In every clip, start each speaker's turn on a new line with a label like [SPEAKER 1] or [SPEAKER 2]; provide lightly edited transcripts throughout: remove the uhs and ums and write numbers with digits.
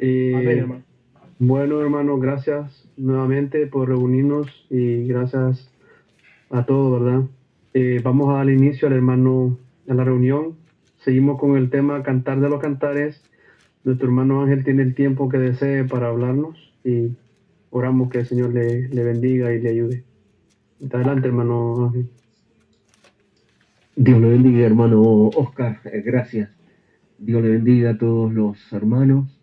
[SPEAKER 1] Amén,
[SPEAKER 2] Eh,
[SPEAKER 1] hermano.
[SPEAKER 2] bueno, hermano, gracias nuevamente por reunirnos y gracias a todos, ¿verdad? Vamos a dar inicio al hermano a la reunión. Seguimos con el tema Cantar de los Cantares. Nuestro hermano Ángel tiene el tiempo que desee para hablarnos y oramos que el Señor le bendiga y le ayude. Adelante, hermano Ángel.
[SPEAKER 3] Dios le bendiga, hermano Oscar. Gracias. Dios le bendiga a todos los hermanos.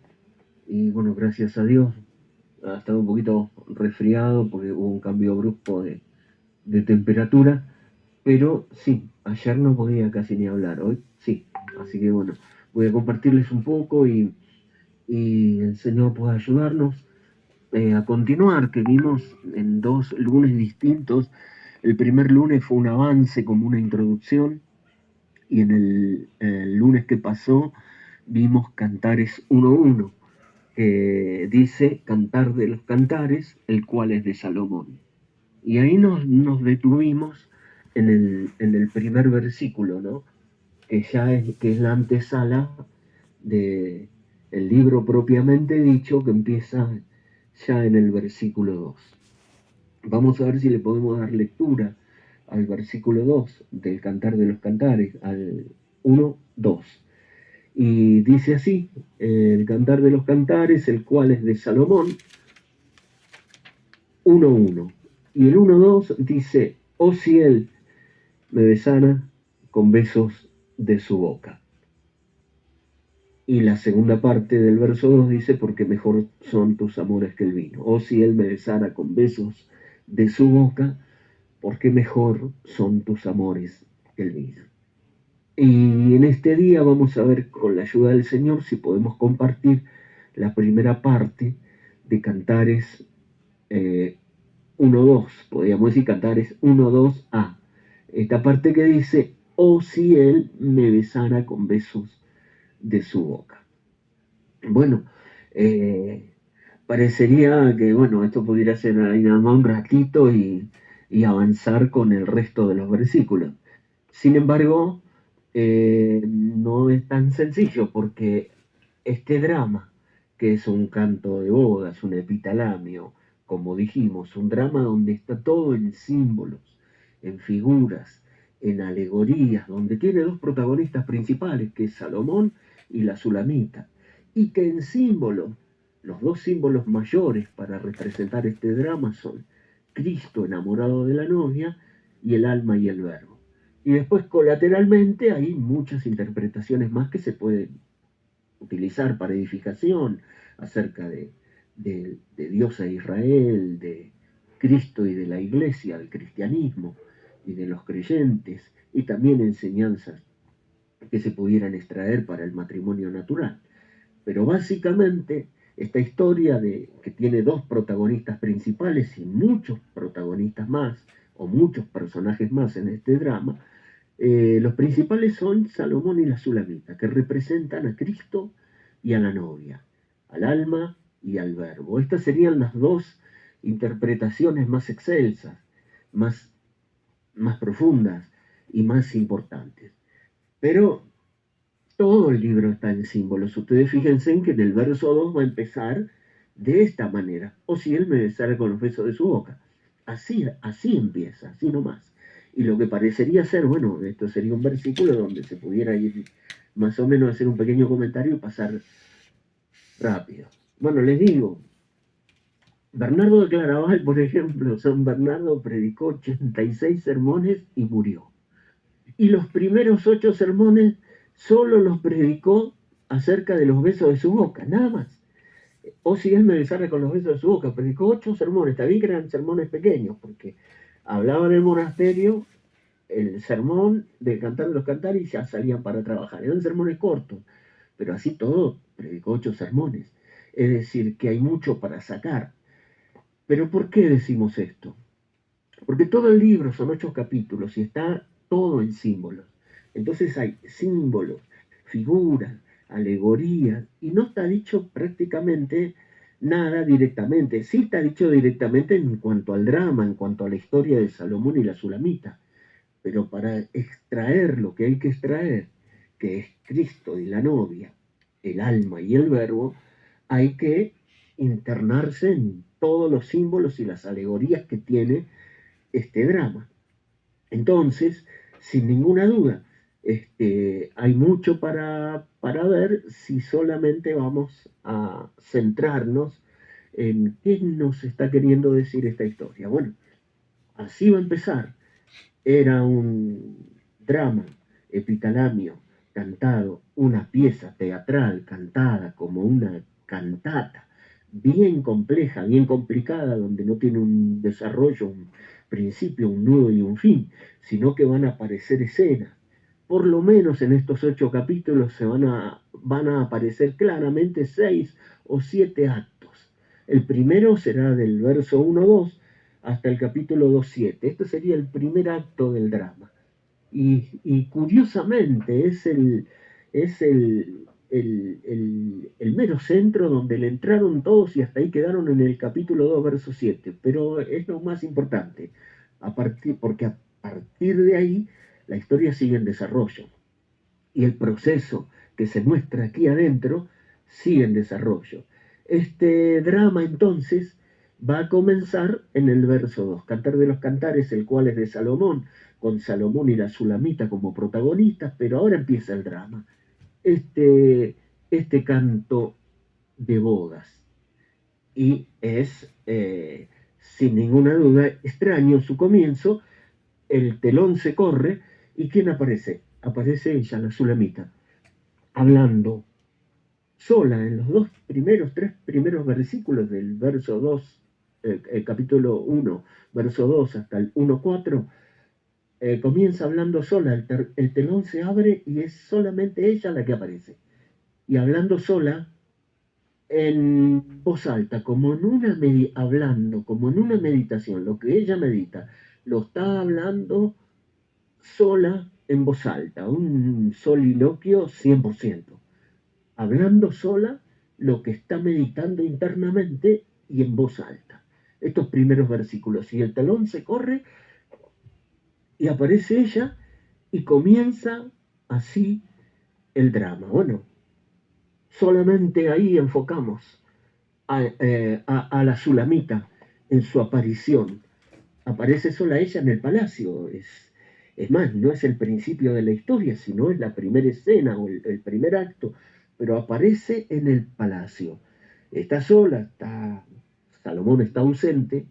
[SPEAKER 3] Y bueno, gracias a Dios. Ha estado un poquito resfriado porque hubo un cambio brusco de temperatura. Pero sí, ayer no podía casi ni hablar. Hoy sí. Así que bueno, voy a compartirles un poco y el Señor pueda ayudarnos a continuar, que vimos en dos lunes distintos. El primer lunes fue un avance como una introducción. Y en el lunes que pasó vimos Cantares 1.1, que dice Cantar de los Cantares, el cual es de Salomón. Y ahí nos detuvimos en el primer versículo, ¿no? Que es la antesala del libro propiamente dicho, que empieza ya en el versículo 2. Vamos a ver si le podemos dar lectura al versículo 2 del Cantar de los Cantares, al 1:2. Y dice así, el Cantar de los Cantares, el cual es de Salomón, 1:1. Y el 1:2 dice, oh si él me besara con besos de su boca. Y la segunda parte del verso 2 dice, porque mejor son tus amores que el vino. Oh si él me besara con besos de su boca, porque mejor son tus amores que el vino. Y en este día vamos a ver con la ayuda del Señor si podemos compartir la primera parte de Cantares 1:2, podríamos decir Cantares 1:2a. Esta parte que dice, oh si él me besara con besos de su boca. Bueno, eh, parecería que, bueno, esto pudiera ser ahí nada más un ratito y avanzar con el resto de los versículos. Sin embargo, no es tan sencillo porque este drama, que es un canto de bodas, un epitalamio, como dijimos, un drama donde está todo en símbolos, en figuras, en alegorías, donde tiene dos protagonistas principales, que es Salomón y la Sulamita, y que en símbolos, los dos símbolos mayores para representar este drama son Cristo enamorado de la novia y el alma y el verbo. Y después colateralmente hay muchas interpretaciones más que se pueden utilizar para edificación acerca de Dios e Israel, de Cristo y de la iglesia, del cristianismo y de los creyentes, y también enseñanzas que se pudieran extraer para el matrimonio natural. Pero básicamente esta historia que tiene dos protagonistas principales y muchos protagonistas más, o muchos personajes más en este drama, los principales son Salomón y la Sulamita, que representan a Cristo y a la novia, al alma y al verbo. Estas serían las dos interpretaciones más excelsas, más, más profundas y más importantes. Pero todo el libro está en símbolos. Ustedes fíjense en que en el verso 2 va a empezar de esta manera. O si él me besara con los besos de su boca. Así empieza, así nomás. Y lo que parecería ser, bueno, esto sería un versículo donde se pudiera ir más o menos hacer un pequeño comentario y pasar rápido. Bueno, les digo, Bernardo de Claraval, por ejemplo, San Bernardo predicó 86 sermones y murió. Y los primeros 8 sermones solo los predicó acerca de los besos de su boca, nada más. O si él me besara con los besos de su boca, predicó 8 sermones, también que eran sermones pequeños, porque hablaba en el monasterio el sermón del Cantar de los Cantares y ya salían para trabajar. Eran sermones cortos, pero así todo predicó 8 sermones. Es decir, que hay mucho para sacar. Pero ¿por qué decimos esto? Porque todo el libro son 8 capítulos y está todo en símbolos. Entonces hay símbolos, figuras, alegorías, y no está dicho prácticamente nada directamente. Sí está dicho directamente en cuanto al drama, en cuanto a la historia de Salomón y la Sulamita, pero para extraer lo que hay que extraer, que es Cristo y la novia, el alma y el verbo, hay que internarse en todos los símbolos y las alegorías que tiene este drama. Entonces, sin ninguna duda, hay mucho para ver si solamente vamos a centrarnos en qué nos está queriendo decir esta historia. Bueno, así va a empezar. Era un drama epitalamio cantado, una pieza teatral cantada como una cantata, bien compleja, bien complicada, donde no tiene un desarrollo, un principio, un nudo y un fin, sino que van a aparecer escenas. Por lo menos en estos 8 capítulos van a aparecer claramente 6 o 7 actos. El primero será del verso 1-2 hasta el capítulo 2-7. Este sería el primer acto del drama. Y curiosamente es el mero centro donde le entraron todos y hasta ahí quedaron en el capítulo 2, verso 7. Pero es lo más importante, porque a partir de ahí la historia sigue en desarrollo. Y el proceso que se muestra aquí adentro sigue en desarrollo. Este drama entonces va a comenzar en el verso 2, Cantar de los Cantares, el cual es de Salomón, con Salomón y la Sulamita como protagonistas, pero ahora empieza el drama. Este canto de bodas. Y es, sin ninguna duda, extraño su comienzo, el telón se corre, ¿y quién aparece? Aparece ella, la Sulamita, hablando sola en los tres primeros versículos del verso 2, capítulo 1, verso 2 hasta el 1-4, comienza hablando sola, el telón se abre y es solamente ella la que aparece. Y hablando sola, en voz alta, hablando, como en una meditación, lo que ella medita, lo está hablando sola en voz alta, un soliloquio 100%, hablando sola lo que está meditando internamente y en voz alta. Estos primeros versículos, y el telón se corre y aparece ella y comienza así el drama. Bueno, solamente ahí enfocamos a la Sulamita en su aparición. Aparece sola ella en el palacio. Es más, no es el principio de la historia, sino es la primera escena o el primer acto, pero aparece en el palacio. Está sola, Salomón está ausente,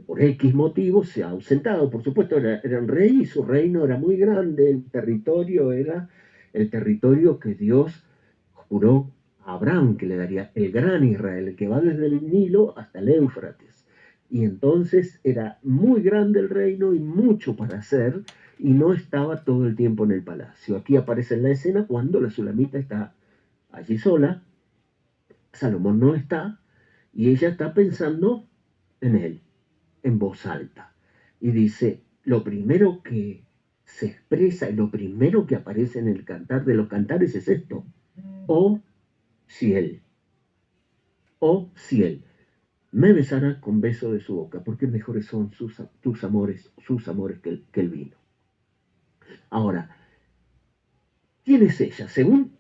[SPEAKER 3] por X motivos se ha ausentado. Por supuesto, era un rey y su reino era muy grande, el territorio era el territorio que Dios juró a Abraham que le daría, el gran Israel, el que va desde el Nilo hasta el Éufrates. Y entonces era muy grande el reino y mucho para hacer, y no estaba todo el tiempo en el palacio. Aquí aparece en la escena cuando la Sulamita está allí sola, Salomón no está, y ella está pensando en él, en voz alta. Y dice, lo primero que se expresa y lo primero que aparece en el cantar de los cantares es esto: oh, si él, oh, si él me besara con beso de su boca, porque mejores son sus amores que el vino. Ahora, ¿quién es ella? Según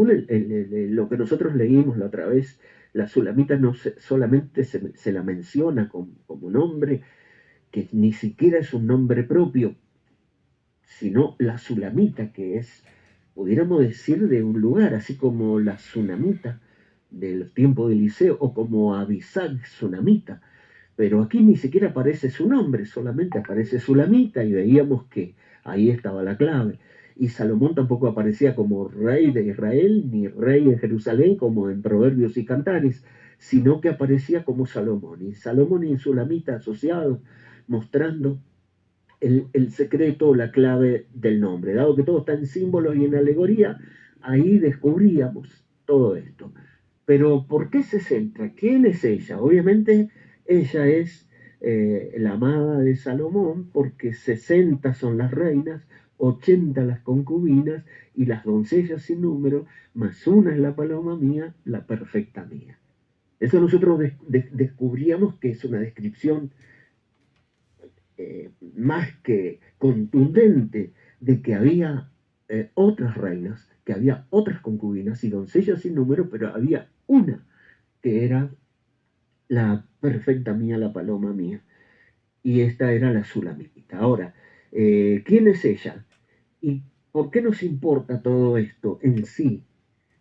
[SPEAKER 3] lo que nosotros leímos la otra vez, la Sulamita no solamente se la menciona como nombre, que ni siquiera es un nombre propio, sino la Sulamita, que es, pudiéramos decir, de un lugar, así como la Tsunamita del tiempo de Eliseo, o como Abisag Tsunamita. Pero aquí ni siquiera aparece su nombre, solamente aparece Sulamita, y veíamos que ahí estaba la clave. Y Salomón tampoco aparecía como rey de Israel, ni rey de Jerusalén, como en Proverbios y Cantares, sino que aparecía como Salomón. Y Salomón y Sulamita asociados, mostrando el secreto o la clave del nombre. Dado que todo está en símbolos y en alegoría, ahí descubríamos todo esto. Pero ¿por qué se centra? ¿Quién es ella? Obviamente ella es la amada de Salomón, porque 60 son las reinas, 80 las concubinas y las doncellas sin número, más una es la paloma mía, la perfecta mía. Eso nosotros descubríamos que es una descripción más que contundente de que había otras reinas, que había otras concubinas y doncellas sin número, pero había una, que era la perfecta mía, la paloma mía, y esta era la Sulamita. Ahora, ¿quién es ella? ¿Y por qué nos importa todo esto en sí?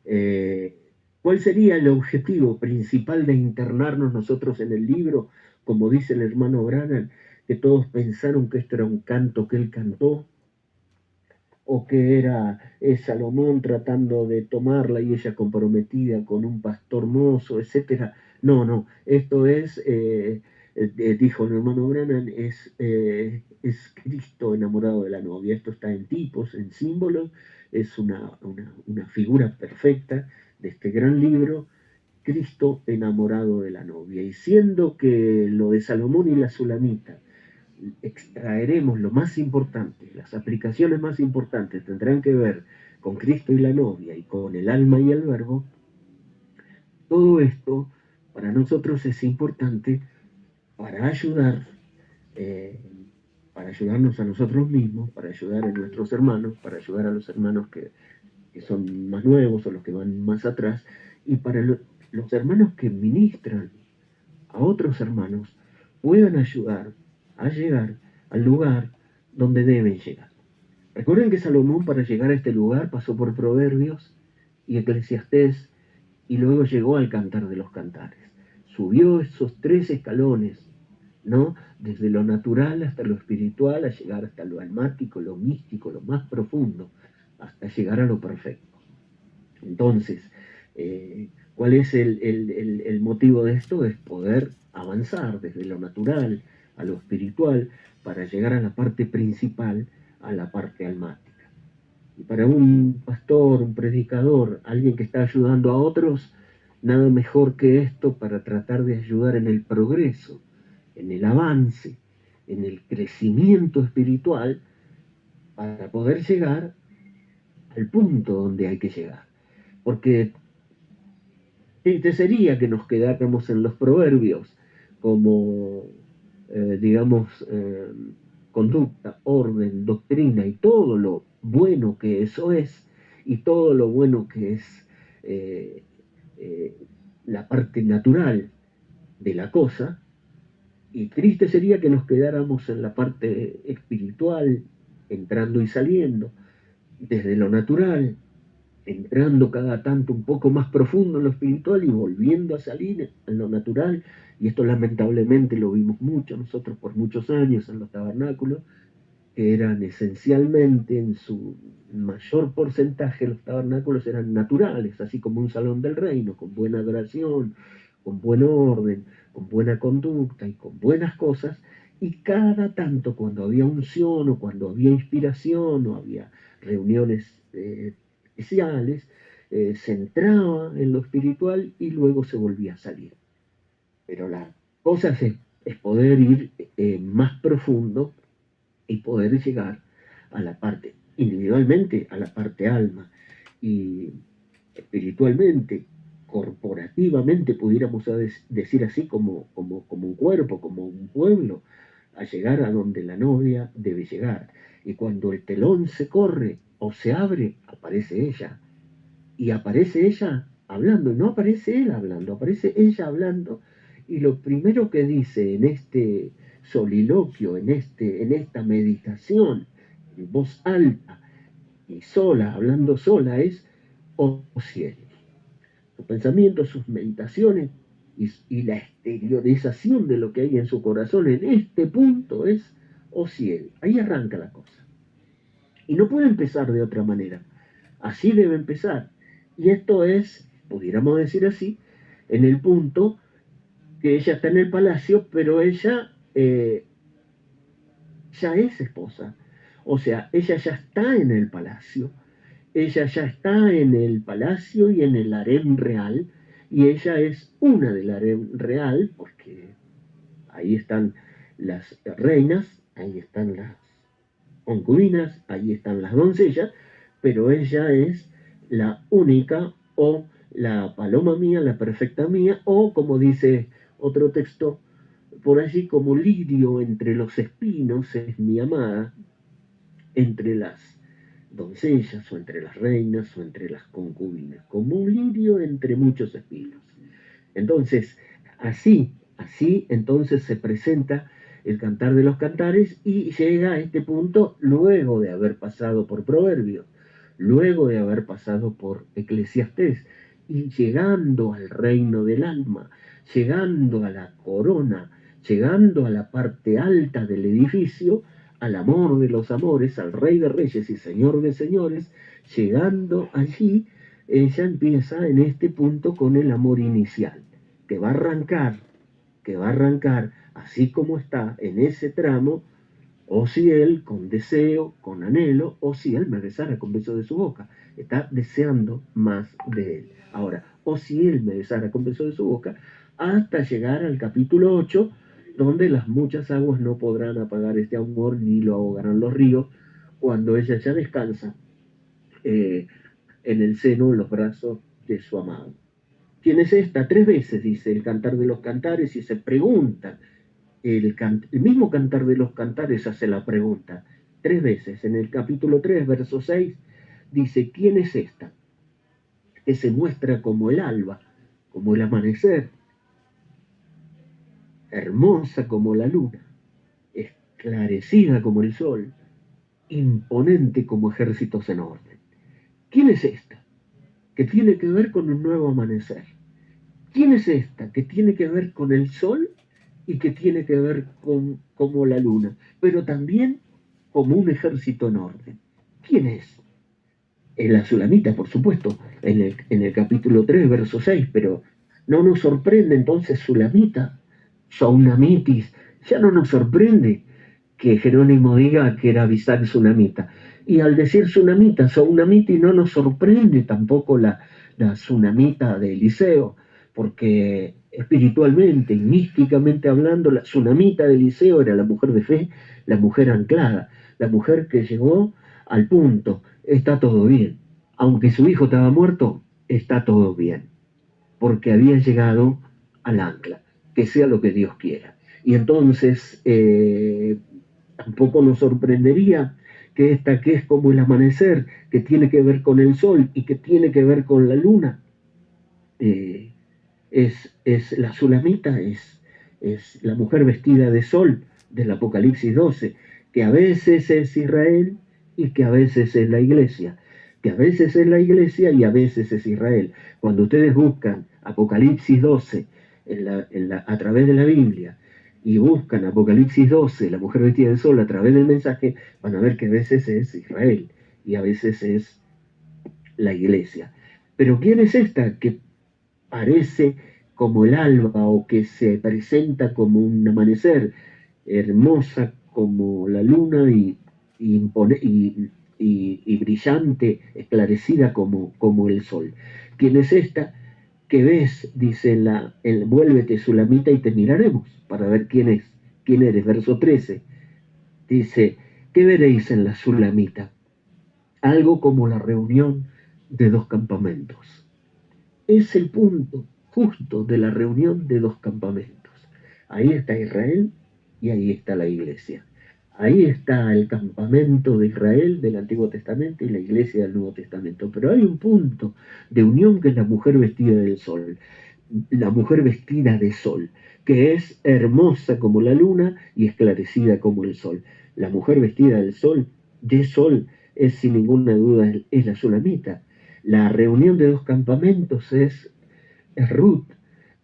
[SPEAKER 3] Eh, ¿Cuál sería el objetivo principal de internarnos nosotros en el libro? Como dice el hermano Branham, que todos pensaron que esto era un canto que él cantó, o que era Salomón tratando de tomarla y ella comprometida con un pastor mozo, etcétera. No, no, esto es, dijo el hermano Branham, es Cristo enamorado de la novia. Esto está en tipos, en símbolos, es una figura perfecta de este gran libro, Cristo enamorado de la novia. Y siendo que lo de Salomón y la Sulamita extraeremos lo más importante, las aplicaciones más importantes tendrán que ver con Cristo y la novia y con el alma y el verbo, todo esto para nosotros es importante para ayudar, eh, para ayudarnos a nosotros mismos, para ayudar a nuestros hermanos, para ayudar a los hermanos que son más nuevos o los que van más atrás, y para los hermanos que ministran a otros hermanos puedan ayudar a llegar al lugar donde deben llegar. Recuerden que Salomón para llegar a este lugar pasó por Proverbios y Eclesiastés y luego llegó al Cantar de los Cantares. Subió esos 3 escalones, ¿no? Desde lo natural hasta lo espiritual, a llegar hasta lo almático, lo místico, lo más profundo, hasta llegar a lo perfecto. Entonces, ¿cuál es el motivo de esto? Es poder avanzar desde lo natural a lo espiritual para llegar a la parte principal, a la parte almática. Y para un pastor, un predicador, alguien que está ayudando a otros, nada mejor que esto para tratar de ayudar en el progreso, en el avance, en el crecimiento espiritual, para poder llegar al punto donde hay que llegar. Porque triste sería que nos quedáramos en los proverbios como, digamos, conducta, orden, doctrina y todo lo bueno que eso es y todo lo bueno que es eh, eh, la parte natural de la cosa. Y triste sería que nos quedáramos en la parte espiritual, entrando y saliendo, desde lo natural, entrando cada tanto un poco más profundo en lo espiritual y volviendo a salir en lo natural. Y esto lamentablemente lo vimos mucho nosotros por muchos años en los tabernáculos, que eran esencialmente, en su mayor porcentaje, los tabernáculos eran naturales, así como un salón del reino, con buena adoración, con buen orden, con buena conducta y con buenas cosas. Y cada tanto, cuando había unción o cuando había inspiración o había reuniones especiales, se entraba en lo espiritual y luego se volvía a salir. Pero la cosa es poder ir más profundo y poder llegar a la parte, individualmente, a la parte alma y espiritualmente, corporativamente, pudiéramos decir así, como un cuerpo, como un pueblo, a llegar a donde la novia debe llegar. Y cuando el telón se corre o se abre, aparece ella. Y aparece ella hablando, y no aparece él hablando, aparece ella hablando. Y lo primero que dice en este soliloquio, en esta meditación, en voz alta y sola, hablando sola, es, oh cielo. Sus pensamientos, sus meditaciones y la exteriorización de lo que hay en su corazón en este punto es, oh cielo. Ahí arranca la cosa. Y no puede empezar de otra manera. Así debe empezar. Y esto es, pudiéramos decir así, en el punto que ella está en el palacio, pero ella ya es esposa. O sea, ella ya está en el palacio. Ella ya está en el palacio y en el harem real. Y ella es una del harem real, porque ahí están las reinas, ahí están las concubinas, ahí están las doncellas, pero ella es la única o la paloma mía, la perfecta mía, o como dice otro texto, por allí como lirio entre los espinos es mi amada, entre las doncellas o entre las reinas o entre las concubinas, como un lirio entre muchos espinos. Entonces, así entonces se presenta el Cantar de los Cantares y llega a este punto luego de haber pasado por Proverbios, luego de haber pasado por Eclesiastés y llegando al reino del alma, llegando a la corona, llegando a la parte alta del edificio, al amor de los amores, al Rey de Reyes y Señor de Señores, llegando allí, ella empieza en este punto con el amor inicial que va a arrancar, que va a arrancar así como está en ese tramo, o si él con deseo, con anhelo, o si él me besara con beso de su boca. Está deseando más de él. Ahora, o si él me besara con beso de su boca, hasta llegar al capítulo 8, donde las muchas aguas no podrán apagar este amor ni lo ahogarán los ríos, cuando ella ya descansa en el seno, en los brazos de su amado. ¿Quién es esta? 3 veces dice el Cantar de los Cantares y se pregunta. El mismo Cantar de los Cantares hace la pregunta 3 veces. En el capítulo 3, verso 6, dice, ¿quién es esta? Que se muestra como el alba, como el amanecer, hermosa como la luna, esclarecida como el sol, imponente como ejércitos en orden. ¿Quién es esta? Que tiene que ver con un nuevo amanecer. ¿Quién es esta? Que tiene que ver con el sol y que tiene que ver con como la luna, pero también como un ejército en orden. ¿Quién es? La Sulamita, por supuesto, en el capítulo 3, verso 6, pero no nos sorprende entonces Sulamita, Saunamitis, ya no nos sorprende que Jerónimo diga que era Bisac Sunamita. Y al decir Sunamita, Saunamiti, no nos sorprende tampoco la Sunamita de Eliseo, porque espiritualmente y místicamente hablando, la Sunamita de Eliseo era la mujer de fe, la mujer anclada, la mujer que llegó al punto, está todo bien. Aunque su hijo estaba muerto, está todo bien, porque había llegado al ancla, que sea lo que Dios quiera. Y entonces tampoco nos sorprendería que esta que es como el amanecer, que tiene que ver con el sol y que tiene que ver con la luna, eh, es la Sulamita, es la mujer vestida de sol del Apocalipsis 12, que a veces es Israel y que a veces es la iglesia, que a veces es la iglesia y a veces es Israel. Cuando ustedes buscan Apocalipsis 12 a través de la Biblia y buscan Apocalipsis 12, la mujer vestida de sol, a través del mensaje, van a ver que a veces es Israel y a veces es la iglesia. Pero ¿quién es esta que parece como el alba o que se presenta como un amanecer, hermosa como la luna y brillante, esclarecida como el sol? ¿Quién es esta que ves? Dice vuélvete Sulamita y te miraremos para ver quién eres. Verso 13 dice, ¿qué veréis en la Sulamita? Algo como la reunión de dos campamentos. Es el punto justo de la reunión de dos campamentos. Ahí está Israel y ahí está la iglesia. Ahí está el campamento de Israel del Antiguo Testamento y la iglesia del Nuevo Testamento. Pero hay un punto de unión que es la mujer vestida del sol, la mujer vestida de sol, que es hermosa como la luna y esclarecida como el sol. La mujer vestida del sol, de sol, es sin ninguna duda es la Sulamita. La reunión de dos campamentos es Ruth.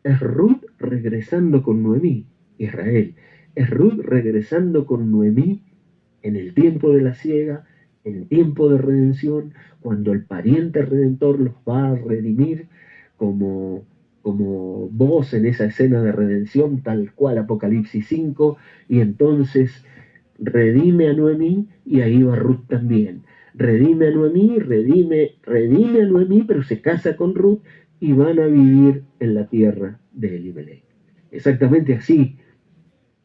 [SPEAKER 3] Es Ruth regresando con Noemí, Israel. Es Ruth regresando con Noemí en el tiempo de la siega, en el tiempo de redención, cuando el pariente redentor los va a redimir como, como vos en esa escena de redención, tal cual Apocalipsis 5, y entonces redime a Noemí y ahí va Ruth también. Redime a Noemí, redime a Noemí, pero se casa con Ruth y van a vivir en la tierra de Elimelech. Exactamente así,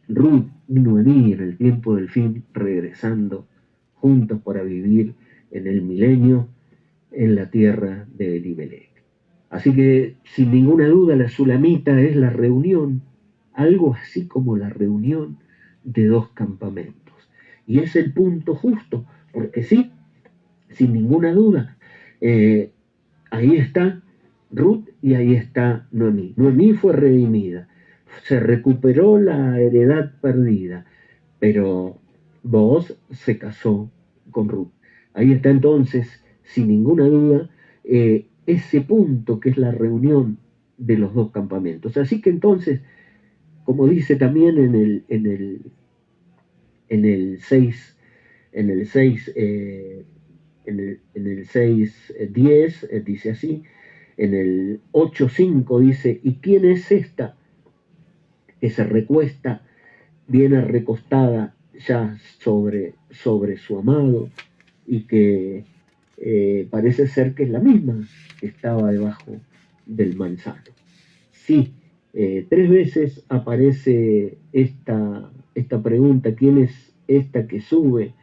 [SPEAKER 3] Ruth y Noemí en el tiempo del fin regresando juntos para vivir en el milenio en la tierra de Elimelech. Así que sin ninguna duda la Sulamita es la reunión, algo así como la reunión de dos campamentos. Y es el punto justo, porque sí, sin ninguna duda. Ahí está Ruth y ahí está Noemí. Noemí fue redimida, se recuperó la heredad perdida, pero Booz se casó con Ruth. Ahí está entonces, sin ninguna duda, ese punto que es la reunión de los dos campamentos. Así que entonces, como dice también en el 6 en el 6 en el 6 10 dice así, en el 8:5 dice, ¿y quién es esta que se recuesta, viene recostada ya sobre su amado y que parece ser que es la misma que estaba debajo del manzano? Sí, 3 veces aparece esta pregunta: ¿quién es esta que sube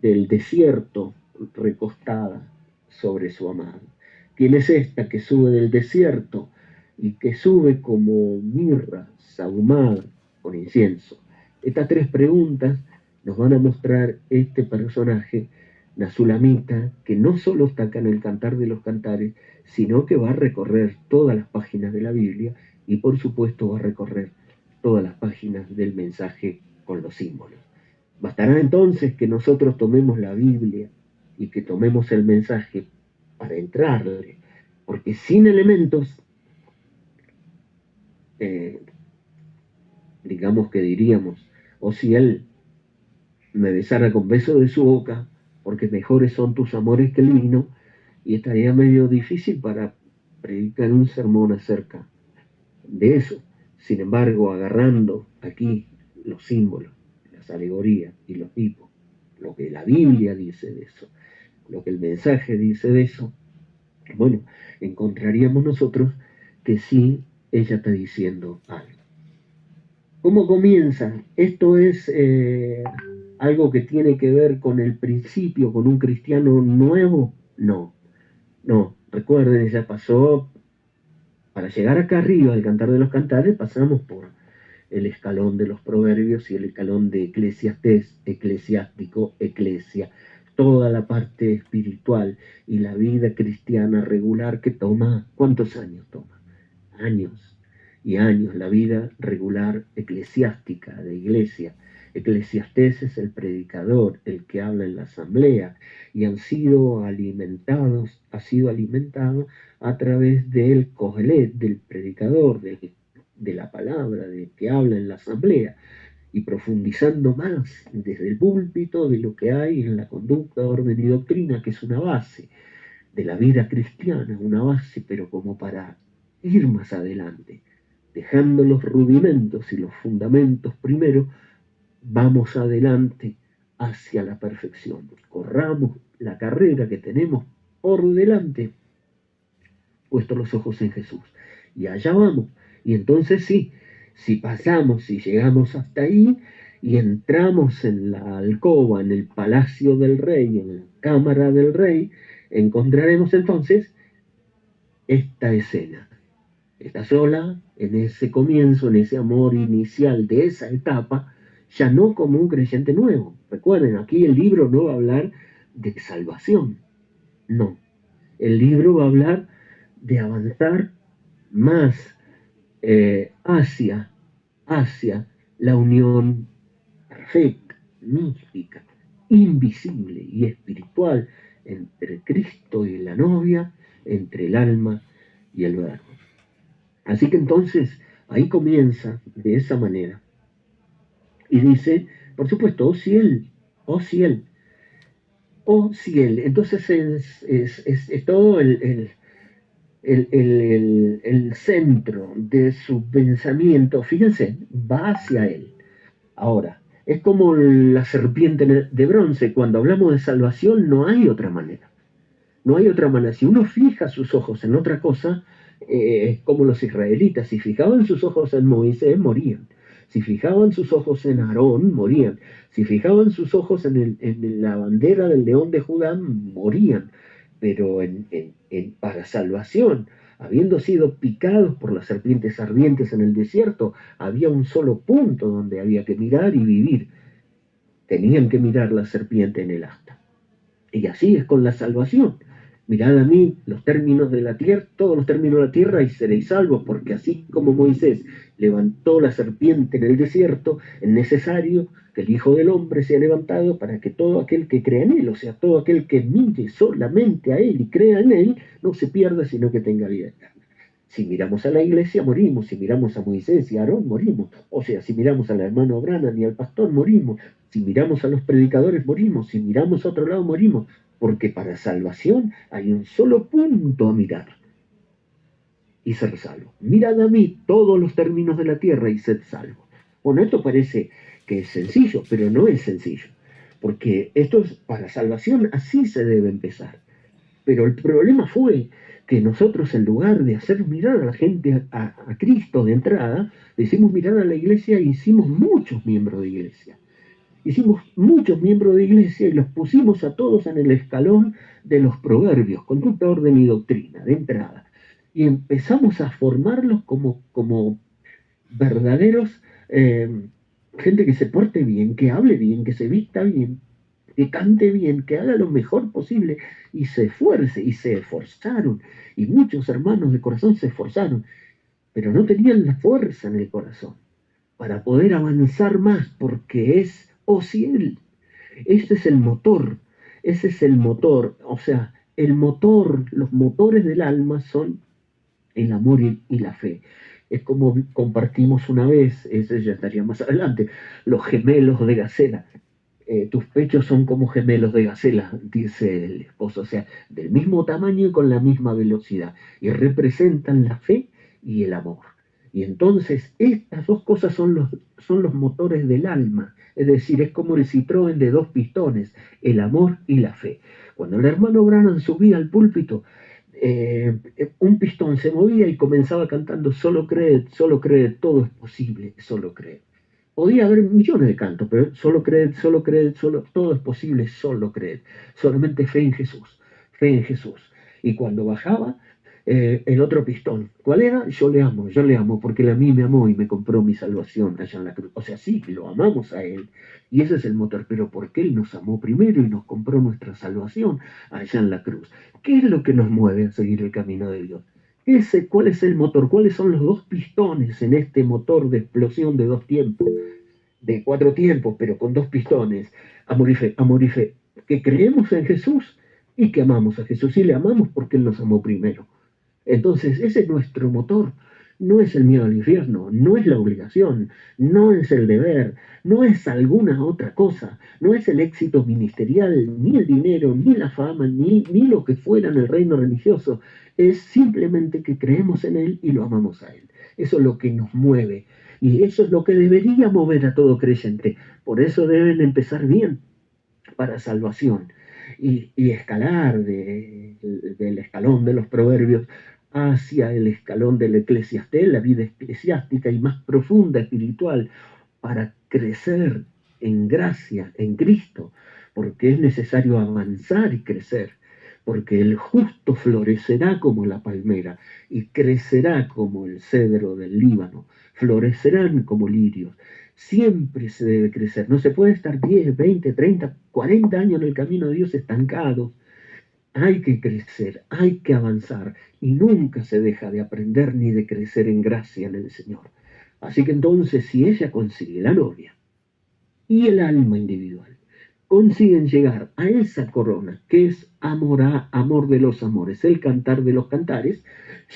[SPEAKER 3] del desierto recostada sobre su amado? ¿Quién es esta que sube del desierto y que sube como mirra sahumada con incienso? Estas 3 preguntas nos van a mostrar este personaje, la Sulamita, que no solo está acá en el Cantar de los Cantares, sino que va a recorrer todas las páginas de la Biblia y por supuesto va a recorrer todas las páginas del mensaje con los símbolos. Bastará entonces que nosotros tomemos la Biblia y que tomemos el mensaje para entrarle, porque sin elementos, eh, digamos que diríamos, o si él me besara con beso de su boca, porque mejores son tus amores que el vino, y estaría medio difícil para predicar un sermón acerca de eso. Sin embargo, agarrando aquí los símbolos, las alegorías y los tipos, lo que la Biblia dice de eso, lo que el mensaje dice de eso, bueno, encontraríamos nosotros que sí, ella está diciendo algo. ¿Cómo comienza? Esto es algo que tiene que ver con el principio, con un cristiano nuevo. No, no, recuerden, ella pasó, para llegar acá arriba al Cantar de los Cantares, pasamos por el escalón de los proverbios y el escalón de Eclesiastés, eclesiástico, eclesia, toda la parte espiritual y la vida cristiana regular que toma, ¿cuántos años toma? Años y años, la vida regular eclesiástica de iglesia. Eclesiastés es el predicador, el que habla en la asamblea, y ha sido alimentado a través del cogelet, del predicador, de la palabra, del que habla en la asamblea, y profundizando más desde el púlpito de lo que hay en la conducta, orden y doctrina, que es una base de la vida cristiana, una base, pero como para ir más adelante, dejando los rudimentos y los fundamentos primero, vamos adelante hacia la perfección. Corramos la carrera que tenemos por delante, puestos los ojos en Jesús. Y allá vamos. Y entonces sí, si pasamos, si llegamos hasta ahí y entramos en la alcoba, en el palacio del rey, en la cámara del rey, encontraremos entonces esta escena. Está sola en ese comienzo, en ese amor inicial de esa etapa, ya no como un creyente nuevo. Recuerden, aquí el libro no va a hablar de salvación, no. El libro va a hablar de avanzar más hacia la unión perfecta, mística, invisible y espiritual entre Cristo y la novia, entre el alma y el verbo. Así que entonces ahí comienza de esa manera. Y dice, por supuesto, oh cielo, oh cielo, oh cielo. Entonces es todo el centro de su pensamiento, fíjense, va hacia él. Ahora, es como la serpiente de bronce. Cuando hablamos de salvación no hay otra manera. No hay otra manera. Si uno fija sus ojos en otra cosa, como los israelitas, si fijaban sus ojos en Moisés, morían. Si fijaban sus ojos en Aarón, morían. Si fijaban sus ojos en la bandera del león de Judá, morían. Pero para salvación, habiendo sido picados por las serpientes ardientes en el desierto, había un solo punto donde había que mirar y vivir. Tenían que mirar la serpiente en el asta. Y así es con la salvación. Mirad a mí los términos de la tierra, todos los términos de la tierra y seréis salvos, porque así como Moisés levantó la serpiente en el desierto, es necesario que el Hijo del Hombre sea levantado para que todo aquel que crea en él, o sea, todo aquel que mire solamente a él y crea en él, no se pierda, sino que tenga vida eterna. Si miramos a la iglesia, morimos. Si miramos a Moisés y a Aarón, morimos. O sea, si miramos al hermano Branham y al pastor, morimos. Si miramos a los predicadores, morimos. Si miramos a otro lado, morimos. Porque para salvación hay un solo punto a mirar y ser salvo. Mirad a mí todos los términos de la tierra y sed salvo. Bueno, esto parece que es sencillo, pero no es sencillo. Porque esto es para salvación, así se debe empezar. Pero el problema fue que nosotros, en lugar de hacer mirar a la gente a Cristo de entrada, le hicimos mirar a la iglesia e hicimos muchos miembros de iglesia. Hicimos muchos miembros de iglesia y los pusimos a todos en el escalón de los proverbios, conducta, orden y doctrina, de entrada. Y empezamos a formarlos como verdaderos, gente que se porte bien, que hable bien, que se vista bien, que cante bien, que haga lo mejor posible y se esfuerce, y se esforzaron. Y muchos hermanos de corazón se esforzaron, pero no tenían la fuerza en el corazón para poder avanzar más, porque es, oh cielo, ese es el motor, ese es el motor, o sea, el motor, los motores del alma son el amor y la fe. Es como compartimos una vez, ese ya estaría más adelante, los gemelos de Gacela. Tus pechos son como gemelos de gacela, dice el esposo, o sea, del mismo tamaño y con la misma velocidad, y representan la fe y el amor. Y entonces estas dos cosas son los motores del alma, es decir, es como el Citroën de dos pistones, el amor y la fe. Cuando el hermano Branham subía al púlpito, un pistón se movía y comenzaba cantando, solo cree, todo es posible, solo cree. Podía haber millones de cantos, pero solo creed, solo, todo es posible, solo creed. Solamente fe en Jesús, fe en Jesús. Y cuando bajaba, el otro pistón, ¿cuál era? Yo le amo, porque él a mí me amó y me compró mi salvación allá en la cruz. O sea, sí, lo amamos a él, y ese es el motor, pero porque él nos amó primero y nos compró nuestra salvación allá en la cruz. ¿Qué es lo que nos mueve a seguir el camino de Dios? ¿Cuál es el motor? ¿Cuáles son los dos pistones en este motor de explosión de dos tiempos? De cuatro tiempos, pero con dos pistones, amor y fe, que creemos en Jesús y que amamos a Jesús y le amamos porque Él nos amó primero. Entonces, ese es nuestro motor. No es el miedo al infierno, no es la obligación, no es el deber, no es alguna otra cosa, no es el éxito ministerial, ni el dinero, ni la fama, ni lo que fuera en el reino religioso. Es simplemente que creemos en Él y lo amamos a Él. Eso es lo que nos mueve. Y eso es lo que debería mover a todo creyente. Por eso deben empezar bien para salvación y escalar del escalón de los proverbios hacia el escalón del eclesiastés, la vida eclesiástica y más profunda espiritual, para crecer en gracia, en Cristo, porque es necesario avanzar y crecer, porque el justo florecerá como la palmera y crecerá como el cedro del Líbano, florecerán como lirios. Siempre se debe crecer, no se puede estar 10, 20, 30, 40 años en el camino de Dios estancado. Hay que crecer, hay que avanzar y nunca se deja de aprender ni de crecer en gracia en el Señor. Así que entonces, si ella consigue, la novia y el alma individual, consiguen llegar a esa corona que es amor de los amores, el cantar de los cantares,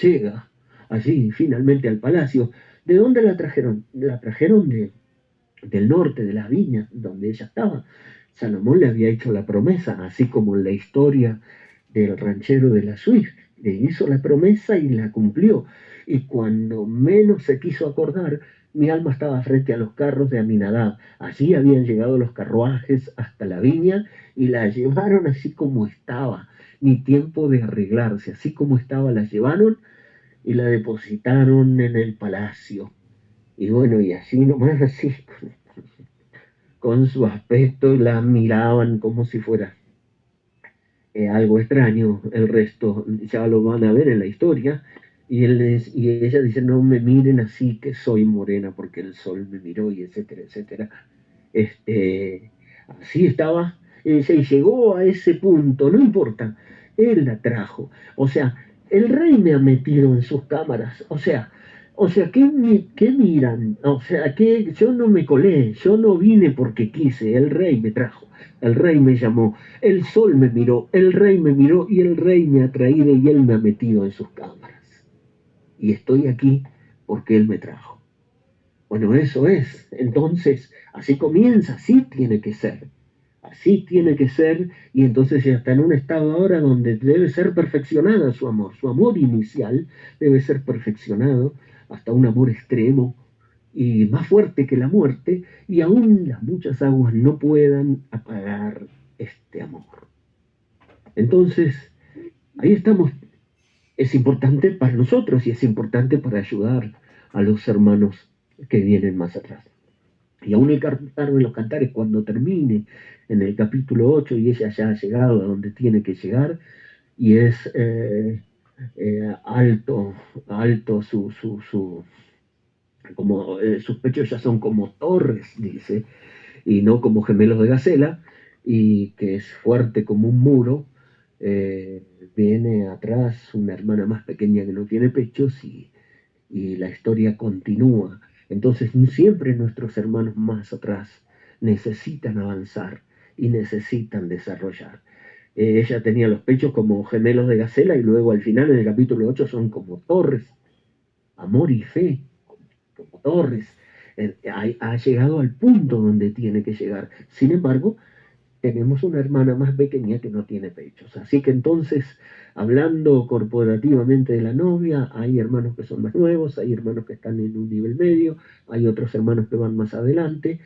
[SPEAKER 3] llega allí finalmente al palacio. ¿De dónde la trajeron? La trajeron del norte, de las viñas donde ella estaba. Salomón le había hecho la promesa, así como en la historia del ranchero de la Swift. Le hizo la promesa y la cumplió. Y cuando menos se quiso acordar, mi alma estaba frente a los carros de Aminadab. Allí habían llegado los carruajes hasta la viña y la llevaron así como estaba. Ni tiempo de arreglarse, así como estaba la llevaron y la depositaron en el palacio. Y bueno, y así nomás, así, con su aspecto, la miraban como si fuera algo extraño. El resto ya lo van a ver en la historia. Y ella dice, no me miren así que soy morena porque el sol me miró y etcétera, etcétera. Este, así estaba. se llegó a ese punto, no importa, él la trajo. O sea, el rey me ha metido en sus cámaras, ¿qué miran? O sea, que yo no me colé, yo no vine porque quise, el rey me trajo, el rey me llamó, el sol me miró, el rey me miró y el rey me ha traído y él me ha metido en sus cámaras. Y estoy aquí porque él me trajo. Bueno, eso es. Entonces, así comienza, así tiene que ser. Así tiene que ser, y entonces ya está en un estado ahora donde debe ser perfeccionada su amor inicial debe ser perfeccionado hasta un amor extremo y más fuerte que la muerte, y aún las muchas aguas no puedan apagar este amor. Entonces, ahí estamos. Es importante para nosotros y es importante para ayudar a los hermanos que vienen más atrás. Y aún el cantar de los cantares, cuando termine en el capítulo 8 y ella ya ha llegado a donde tiene que llegar, y es alto como sus pechos ya son como torres, dice, y no como gemelos de gacela, y que es fuerte como un muro. eh, Viene atrás una hermana más pequeña que no tiene pechos y la historia continúa. Entonces siempre nuestros hermanos más atrás necesitan avanzar y necesitan desarrollar. Ella tenía los pechos como gemelos de gacela y luego al final en el capítulo 8 son como torres, amor y fe, como torres. Ha llegado al punto donde tiene que llegar. Sin embargo, tenemos una hermana más pequeña que no tiene pechos. Así que entonces, hablando corporativamente de la novia, hay hermanos que son más nuevos, hay hermanos que están en un nivel medio, hay otros hermanos que van más adelante,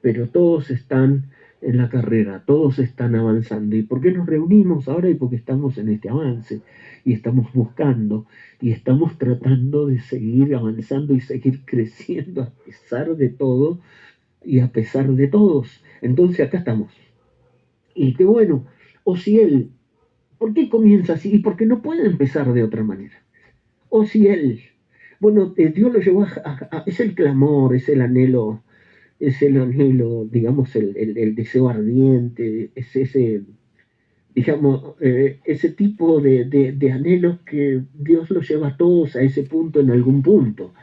[SPEAKER 3] pero todos están en la carrera, todos están avanzando. ¿Y por qué nos reunimos ahora? Y porque estamos en este avance y estamos buscando y estamos tratando de seguir avanzando y seguir creciendo a pesar de todo y a pesar de todos. Entonces acá estamos. Y qué bueno, o si él, ¿por qué comienza así? Y por qué no puede empezar de otra manera. O si él, bueno, Dios lo llevó es el clamor, digamos, el deseo ardiente, es ese, digamos, ese tipo de anhelos que Dios los lleva a todos a ese punto en algún punto.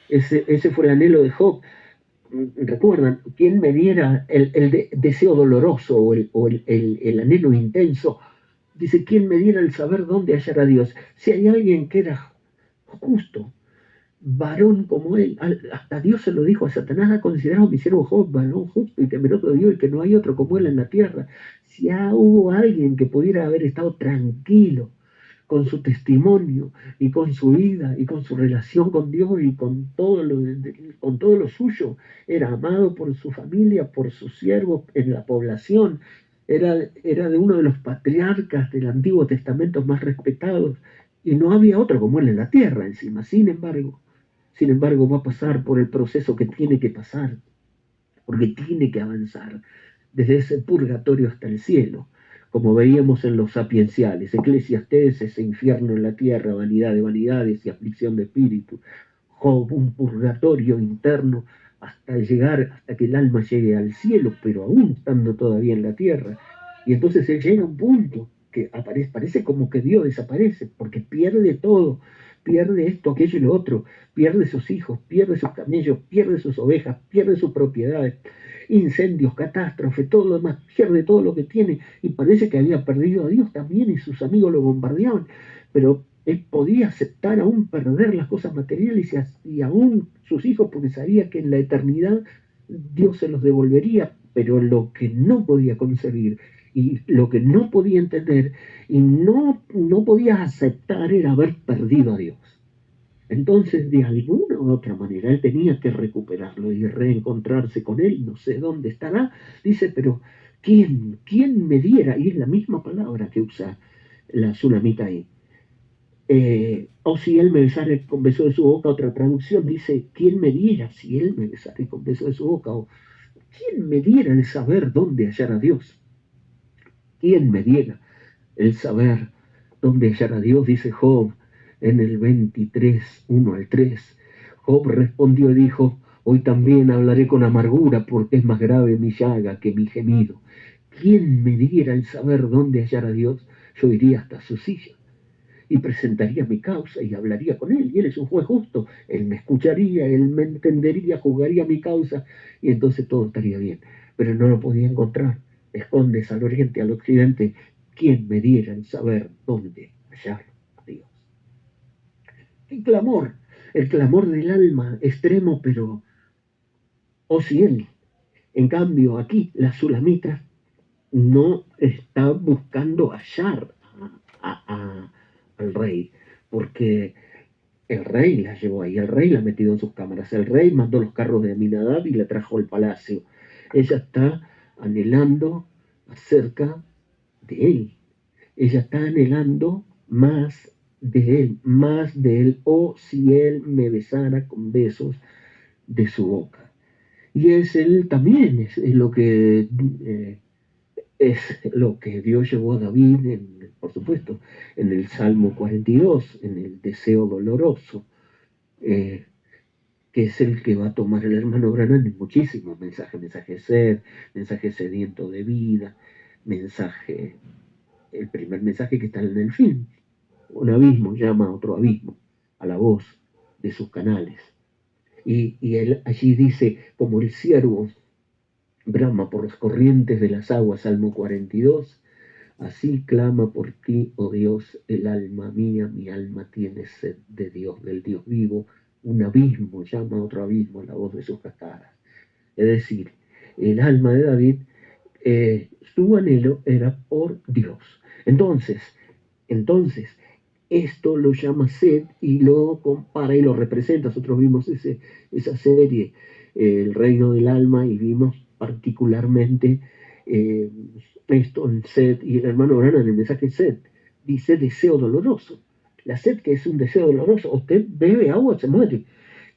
[SPEAKER 3] Ese fue el anhelo de Job. Recuerdan, quien me diera deseo doloroso o el anhelo intenso, dice, quien me diera el saber dónde hallar a Dios. Si hay alguien que era justo, varón como él, hasta Dios se lo dijo a Satanás, ha considerado mi siervo Job, varón justo y temeroso de Dios, y que no hay otro como él en la tierra. Si hubo alguien que pudiera haber estado tranquilo con su testimonio y con su vida y con su relación con Dios y con todo lo suyo. Era amado por su familia, por sus siervos en la población. Era de uno de los patriarcas del Antiguo Testamento más respetados y no había otro como él en la tierra encima. Sin embargo, va a pasar por el proceso que tiene que pasar, porque tiene que avanzar desde ese purgatorio hasta el cielo, como veíamos en los sapienciales, Eclesiastés, ese infierno en la tierra, vanidad de vanidades y aflicción de espíritu, Job, un purgatorio interno hasta que el alma llegue al cielo, pero aún estando todavía en la tierra. Y entonces él llega a un punto que parece como que Dios desaparece, porque pierde todo, pierde esto, aquello y lo otro, pierde sus hijos, pierde sus camellos, pierde sus ovejas, pierde sus propiedades, incendios, catástrofes, todo lo demás, pierde todo lo que tiene y parece que había perdido a Dios también y sus amigos lo bombardeaban, pero él podía aceptar aún perder las cosas materiales y aún sus hijos porque sabía que en la eternidad Dios se los devolvería, pero lo que no podía concebir y lo que no podía entender y no podía aceptar era haber perdido a Dios. Entonces, de alguna u otra manera, él tenía que recuperarlo y reencontrarse con él. No sé dónde estará. Dice, pero ¿quién me diera? Y es la misma palabra que usa la Sulamita ahí. O si él me besare con beso de su boca, otra traducción dice, ¿quién me diera si él me besare con beso de su boca? O ¿quién me diera el saber dónde hallar a Dios? ¿Quién me diera el saber dónde hallar a Dios? Dice Job en el 23, 1 al 3. Job respondió y dijo, hoy también hablaré con amargura porque es más grave mi llaga que mi gemido. ¿Quién me diera el saber dónde hallar a Dios? Yo iría hasta su silla y presentaría mi causa y hablaría con él. Y él es un juez justo. Él me escucharía, él me entendería, juzgaría mi causa y entonces todo estaría bien. Pero no lo podía encontrar. Escondes al oriente, al occidente. ¿Quién me diera el saber dónde hallar a Dios? El clamor del alma extremo, pero, oh si él, en cambio aquí la sulamita no está buscando hallar al rey, porque el rey la llevó ahí, el rey la ha metido en sus cámaras, el rey mandó los carros de Aminadab y la trajo al palacio. Ella está anhelando acerca de él, ella está anhelando más de él, o si él me besara con besos de su boca. Y es él también, eh, es lo que Dios llevó a David, por supuesto, en el Salmo 42, en el deseo doloroso, eh, que es el que va a tomar el hermano Branham en muchísimos mensajes, mensaje sed, mensaje sediento de vida, mensaje, el primer mensaje que está en el film, un abismo llama a otro abismo, a la voz de sus canales. Y él allí dice, como el ciervo brama por las corrientes de las aguas, Salmo 42, así clama por ti, oh Dios, el alma mía, mi alma tiene sed de Dios, del Dios vivo. Un abismo llama a otro abismo la voz de sus cascadas. Es decir, el alma de David, su anhelo era por Dios. Entonces, esto lo llama sed y lo compara y lo representa. Nosotros vimos esa serie, El Reino del Alma, y vimos particularmente eh, esto en sed, y el hermano Branham en el mensaje sed dice deseo doloroso. La sed, que es un deseo doloroso, usted bebe agua, se muere.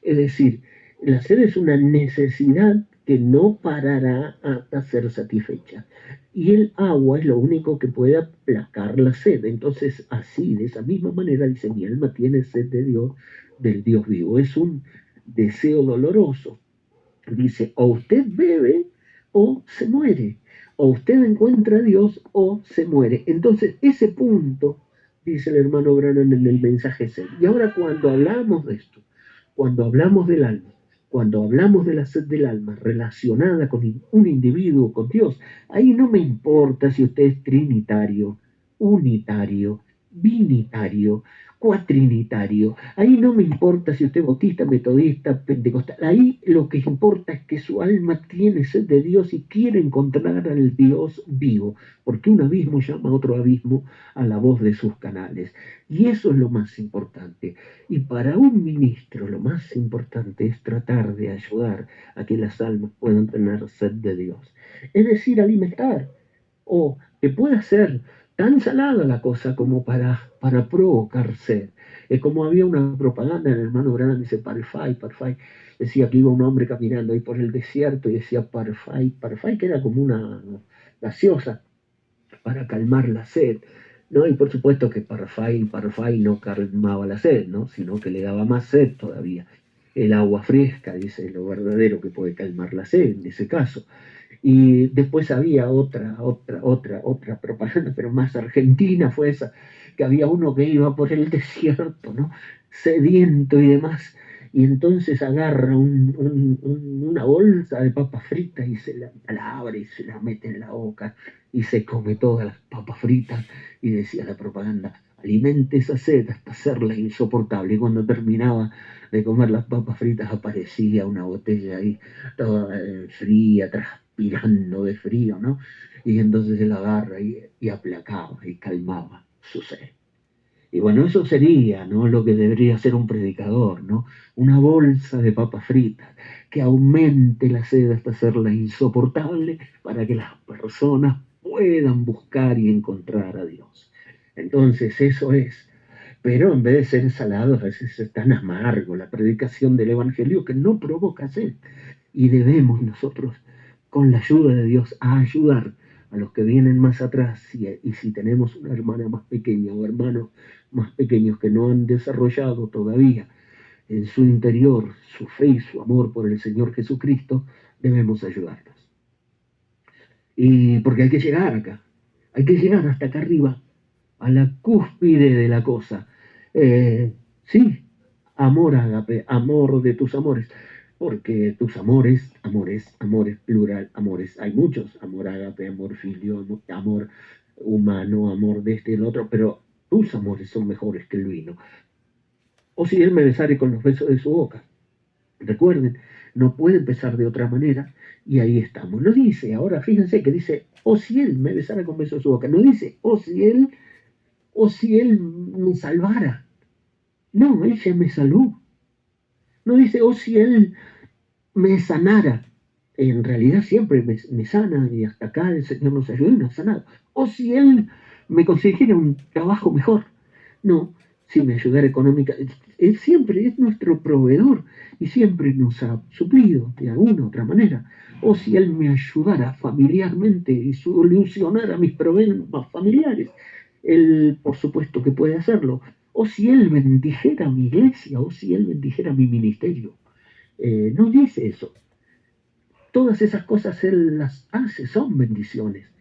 [SPEAKER 3] Es decir, la sed es una necesidad que no parará hasta ser satisfecha. Y el agua es lo único que puede aplacar la sed. Entonces, así, de esa misma manera, dice, mi alma tiene sed de Dios, del Dios vivo. Es un deseo doloroso. Dice, o usted bebe o se muere. O usted encuentra a Dios o se muere. Entonces, ese punto, dice el hermano Branham en el mensaje sed. Y ahora cuando hablamos de esto, cuando hablamos del alma, cuando hablamos de la sed del alma relacionada con un individuo, con Dios, ahí no me importa si usted es trinitario, unitario, binitario, cuatrinitario. Ahí no me importa si usted es bautista, metodista, pentecostal. Ahí lo que importa es que su alma tiene sed de Dios y quiere encontrar al Dios vivo, porque un abismo llama a otro abismo a la voz de sus canales. Y eso es lo más importante. Y para un ministro lo más importante es tratar de ayudar a que las almas puedan tener sed de Dios. Es decir, alimentar. O que pueda ser tan salada la cosa como para provocar sed. Es como había una propaganda, el hermano Branham dice Parfait, Parfait. Decía que iba un hombre caminando ahí por el desierto y decía Parfait, Parfait, que era como una gaseosa para calmar la sed, ¿no? Y por supuesto que Parfait no calmaba la sed, ¿no? Sino que le daba más sed todavía. El agua fresca, dice, lo verdadero que puede calmar la sed en ese caso. Y después había otra propaganda, pero más argentina fue esa, que había uno que iba por el desierto, ¿no? Sediento y demás, y entonces agarra una bolsa de papas fritas y la abre y se la mete en la boca y se come todas las papas fritas, y decía la propaganda, alimente esa sed hasta hacerla insoportable, y cuando terminaba de comer las papas fritas aparecía una botella ahí toda fría, transpirando de frío, ¿no? Y entonces él agarra y aplacaba y calmaba su sed. Y bueno, eso sería, ¿no? Lo que debería ser un predicador, ¿no? Una bolsa de papas fritas que aumente la sed hasta hacerla insoportable para que las personas puedan buscar y encontrar a Dios. Entonces, eso es. Pero en vez de ser salado, a veces es tan amargo la predicación del Evangelio que no provoca sed. Y debemos nosotros, con la ayuda de Dios, a ayudar a los que vienen más atrás. Y si tenemos una hermana más pequeña o hermanos más pequeños que no han desarrollado todavía en su interior su fe y su amor por el Señor Jesucristo, debemos ayudarlos. Y porque hay que llegar acá, hay que llegar hasta acá arriba, a la cúspide de la cosa. Sí, amor ágape, amor de tus amores, porque tus amores, amores, plural, amores, hay muchos, amor ágape, amor filio, amor humano, amor de este y el otro, pero tus amores son mejores que el vino. O si él me besare con los besos de su boca. Recuerden, no puede empezar de otra manera y ahí estamos. No dice, ahora fíjense que dice, o si él me besara con besos de su boca. No dice, o si él me salvara. No, él ya me salvó. No dice, o si él me sanara. En realidad siempre me sana y hasta acá el Señor nos ayuda y nos ha sanado. O si él me consiguiera un trabajo mejor. No, si me ayudara económica, él siempre es nuestro proveedor y siempre nos ha suplido de alguna u otra manera. O si él me ayudara familiarmente y solucionara mis problemas familiares, él por supuesto que puede hacerlo. O si él bendijera mi iglesia, o si él bendijera mi ministerio. No dice eso. Todas esas cosas él las hace, son bendiciones.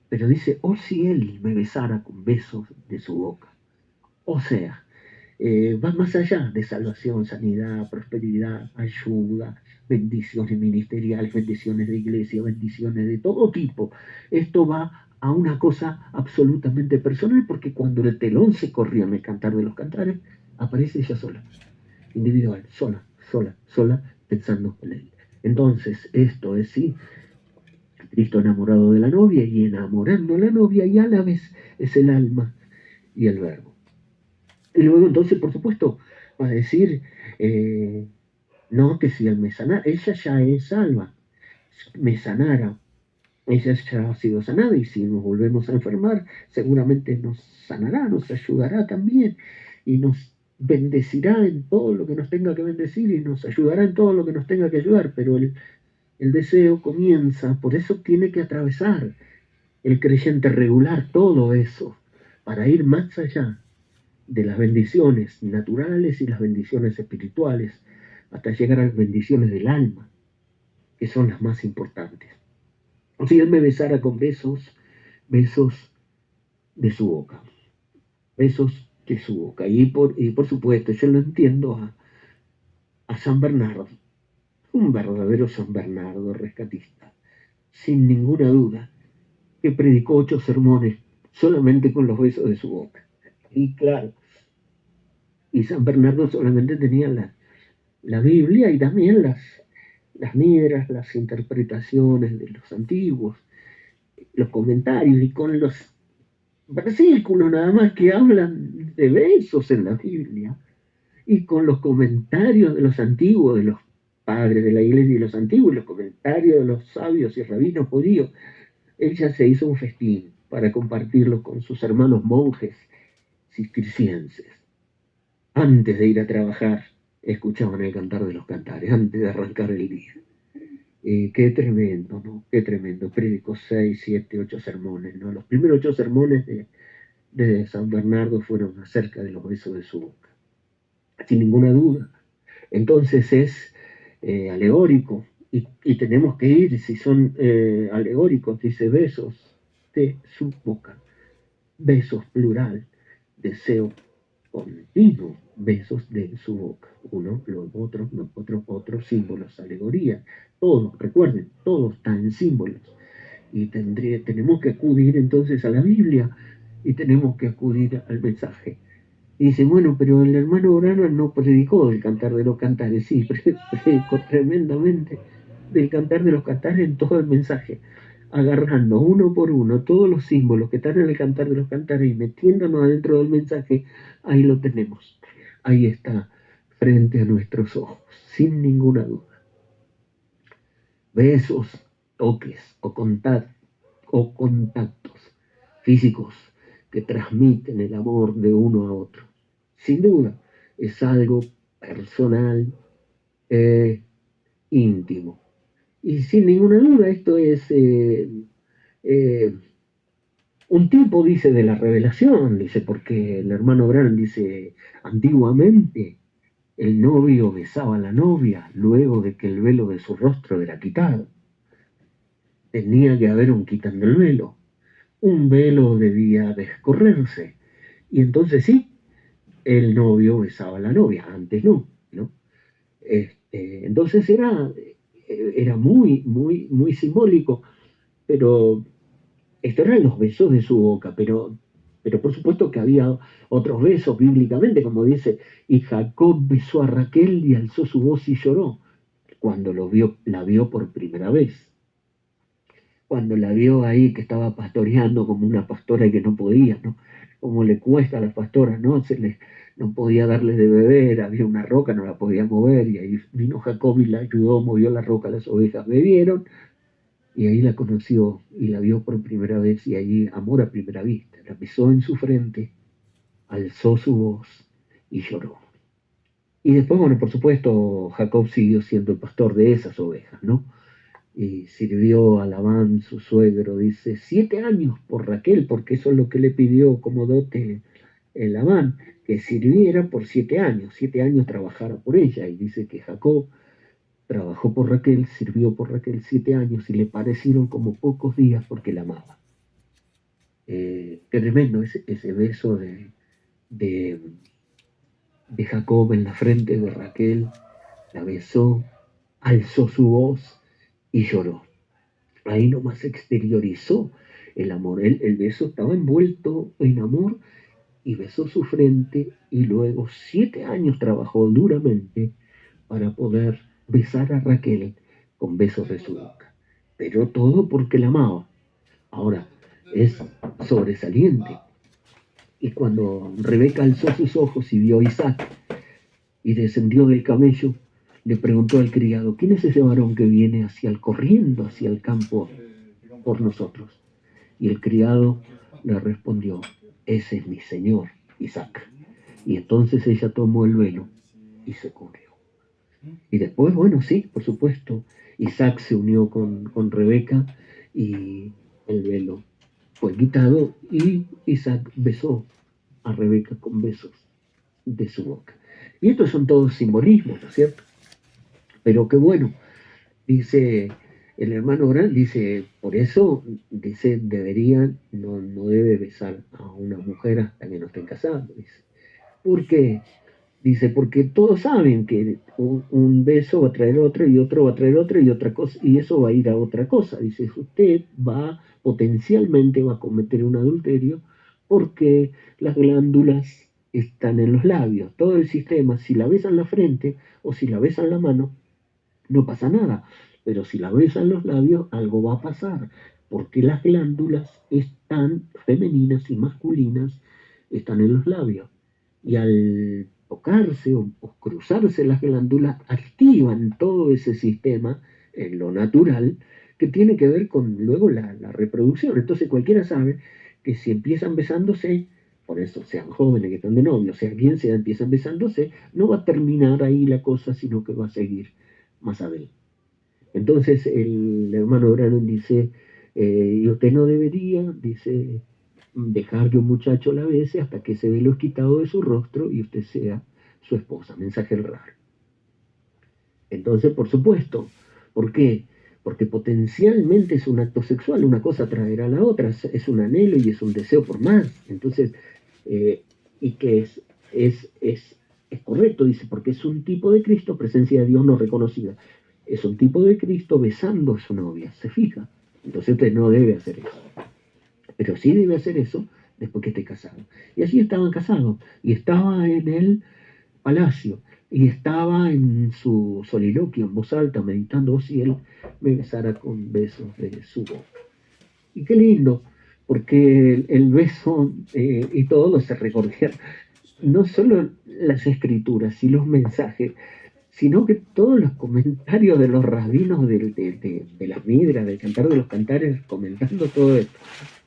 [SPEAKER 3] Pero dice, o si él me besara con besos de su boca. O sea, va más allá de salvación, sanidad, prosperidad, ayuda, bendiciones ministeriales, bendiciones de iglesia, bendiciones de todo tipo. Esto va a una cosa absolutamente personal porque cuando el telón se corrió en el Cantar de los Cantares, aparece ella sola, individual, sola, sola, sola, pensando en él. Entonces, esto es sí, Cristo enamorado de la novia y enamorando a la novia y a la vez es el alma y el verbo. Y luego entonces, por supuesto, va a decir, no, que si él me sanara, ella ya es salva, me sanara, ella ya ha sido sanada y si nos volvemos a enfermar, seguramente nos sanará, nos ayudará también y nos bendecirá en todo lo que nos tenga que bendecir y nos ayudará en todo lo que nos tenga que ayudar, pero el deseo comienza, por eso tiene que atravesar el creyente regular todo eso para ir más allá de las bendiciones naturales y las bendiciones espirituales, hasta llegar a las bendiciones del alma, que son las más importantes. Si él me besara con besos, besos de su boca, besos de su boca. Y por supuesto, yo lo entiendo a San Bernardo, un verdadero San Bernardo rescatista, sin ninguna duda, que predicó 8 sermones solamente con los besos de su boca. Y claro, y San Bernardo solamente tenía la Biblia y también las nidras, las interpretaciones de los antiguos, los comentarios y con los versículos nada más que hablan de besos en la Biblia y con los comentarios de los antiguos, de los padres de la iglesia y los antiguos, y los comentarios de los sabios y rabinos judíos, él ya se hizo un festín para compartirlo con sus hermanos monjes cistercienses. Antes de ir a trabajar, escuchaban el Cantar de los Cantares, antes de arrancar el día. Qué tremendo, ¿no? Qué tremendo. Predicó 6, 7, 8 sermones, ¿no? Los primeros 8 sermones de San Bernardo fueron acerca de los besos de su boca, sin ninguna duda. Entonces es alegórico y tenemos que ir, si son alegóricos, dice besos de su boca, besos plural, deseo continuo, besos de su boca, uno, los otros, otros símbolos, alegorías, todo, recuerden, todo está en símbolos y tenemos que acudir entonces a la Biblia y tenemos que acudir al mensaje. Y dice, bueno, pero el hermano Branham no predicó del Cantar de los Cantares, sí, predicó tremendamente del Cantar de los Cantares en todo el mensaje, agarrando uno por uno todos los símbolos que están en el Cantar de los Cantares y metiéndonos adentro del mensaje, ahí lo tenemos, ahí está, frente a nuestros ojos, sin ninguna duda. Besos, toques o contactos físicos que transmiten el amor de uno a otro. Sin duda, es algo personal, íntimo. Y sin ninguna duda, esto es eh, un tipo, dice, de la revelación, dice, porque el hermano Branham dice, antiguamente el novio besaba a la novia luego de que el velo de su rostro era quitado. tenía que haber un quitando el velo. Un velo debía descorrerse. Y entonces sí, el novio besaba a la novia, antes no, ¿no? Entonces era muy, muy, muy simbólico, pero estos eran los besos de su boca, pero por supuesto que había otros besos bíblicamente, como dice, y Jacob besó a Raquel y alzó su voz y lloró cuando la vio por primera vez. Cuando la vio ahí que estaba pastoreando como una pastora y que no podía, ¿no? Como le cuesta a las pastoras, ¿no? No podía darle de beber, había una roca, no la podía mover, y ahí vino Jacob y la ayudó, movió la roca, las ovejas bebieron, y ahí la conoció y la vio por primera vez, y allí amor a primera vista, la besó en su frente, alzó su voz y lloró. Y después, bueno, por supuesto, Jacob siguió siendo el pastor de esas ovejas, ¿no? Y sirvió a Labán, su suegro, dice, 7 años por Raquel, porque eso es lo que le pidió como dote el Labán, que sirviera por 7 años, 7 años trabajara por ella. Y dice que Jacob trabajó por Raquel, sirvió por Raquel 7 años y le parecieron como pocos días porque la amaba. Qué tremendo ese beso de, de Jacob en la frente de Raquel, la besó, alzó su voz y lloró. Ahí nomás exteriorizó el amor. El beso estaba envuelto en amor y besó su frente y luego 7 años trabajó duramente para poder besar a Raquel con besos de su boca. Pero todo porque la amaba. Ahora, es sobresaliente. Y cuando Rebeca alzó sus ojos y vio a Isaac y descendió del camello, le preguntó al criado, ¿quién es ese varón que viene corriendo hacia el campo por nosotros? Y el criado le respondió, ese es mi señor, Isaac. Y entonces ella tomó el velo y se cubrió. Y después, bueno, sí, por supuesto, Isaac se unió con Rebeca y el velo fue quitado y Isaac besó a Rebeca con besos de su boca. Y estos son todos simbolismos, ¿no es cierto? Pero qué bueno, dice el hermano Gran, dice, por eso, dice, no debe besar a una mujer hasta que no estén casados, dice. ¿Por qué? Dice, porque todos saben que un beso va a traer otro y otro va a traer otro y otra cosa, y eso va a ir a otra cosa. Dice, usted potencialmente va a cometer un adulterio porque las glándulas están en los labios. Todo el sistema, si la besan la frente o si la besan la mano, no pasa nada. Pero si la besan los labios, algo va a pasar, porque las glándulas están femeninas y masculinas, están en los labios. Y al tocarse o cruzarse las glándulas, activan todo ese sistema en lo natural que tiene que ver con luego la reproducción. Entonces cualquiera sabe que si empiezan besándose, por eso sean jóvenes que están de novio, sea quien sea, empiezan besándose, no va a terminar ahí la cosa, sino que va a seguir más adelante. Entonces el hermano Branham dice, y usted no debería, dice, dejar que un muchacho la bese hasta que ese velo es quitado de su rostro y usted sea su esposa. Mensaje raro. Entonces, por supuesto, ¿por qué? Porque potencialmente es un acto sexual, una cosa traerá a la otra, es un anhelo y es un deseo por más. Entonces, y que es correcto, dice, porque es un tipo de Cristo, presencia de Dios no reconocida. Es un tipo de Cristo besando a su novia, se fija. Entonces usted no debe hacer eso. Pero sí debe hacer eso después que esté casado. Y así estaban casados. Y estaba en el palacio. Y estaba en su soliloquio, en voz alta, meditando, si él me besara con besos de su boca. Y qué lindo, porque el beso y todo se recordía, no solo las escrituras y los mensajes, sino que todos los comentarios de los rabinos de las midras, del cantar de los cantares, comentando todo esto,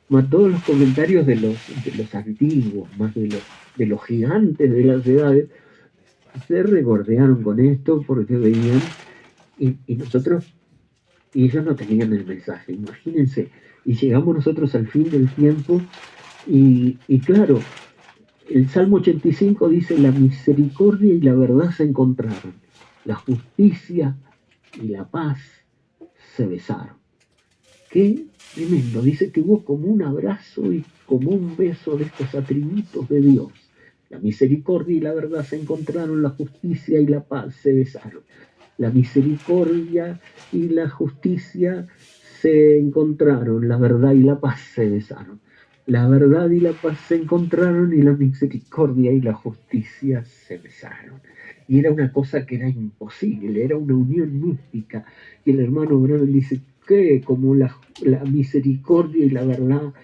[SPEAKER 3] más todos los comentarios de los antiguos, más de los gigantes de las edades, se regordearon con esto porque veían, y nosotros, y ellos no tenían el mensaje, imagínense, y llegamos nosotros al fin del tiempo, y claro, el Salmo 85 dice, la misericordia y la verdad se encontraron, la justicia y la paz se besaron. Qué tremendo. Dice que hubo como un abrazo y como un beso de estos atributos de Dios. La misericordia y la verdad se encontraron, la justicia y la paz se besaron. La misericordia y la justicia se encontraron, la verdad y la paz se besaron. La verdad y la paz se encontraron y la misericordia y la justicia se besaron. Y era una cosa que era imposible, era una unión mística. Y el hermano Branham dice que como la misericordia y la verdad,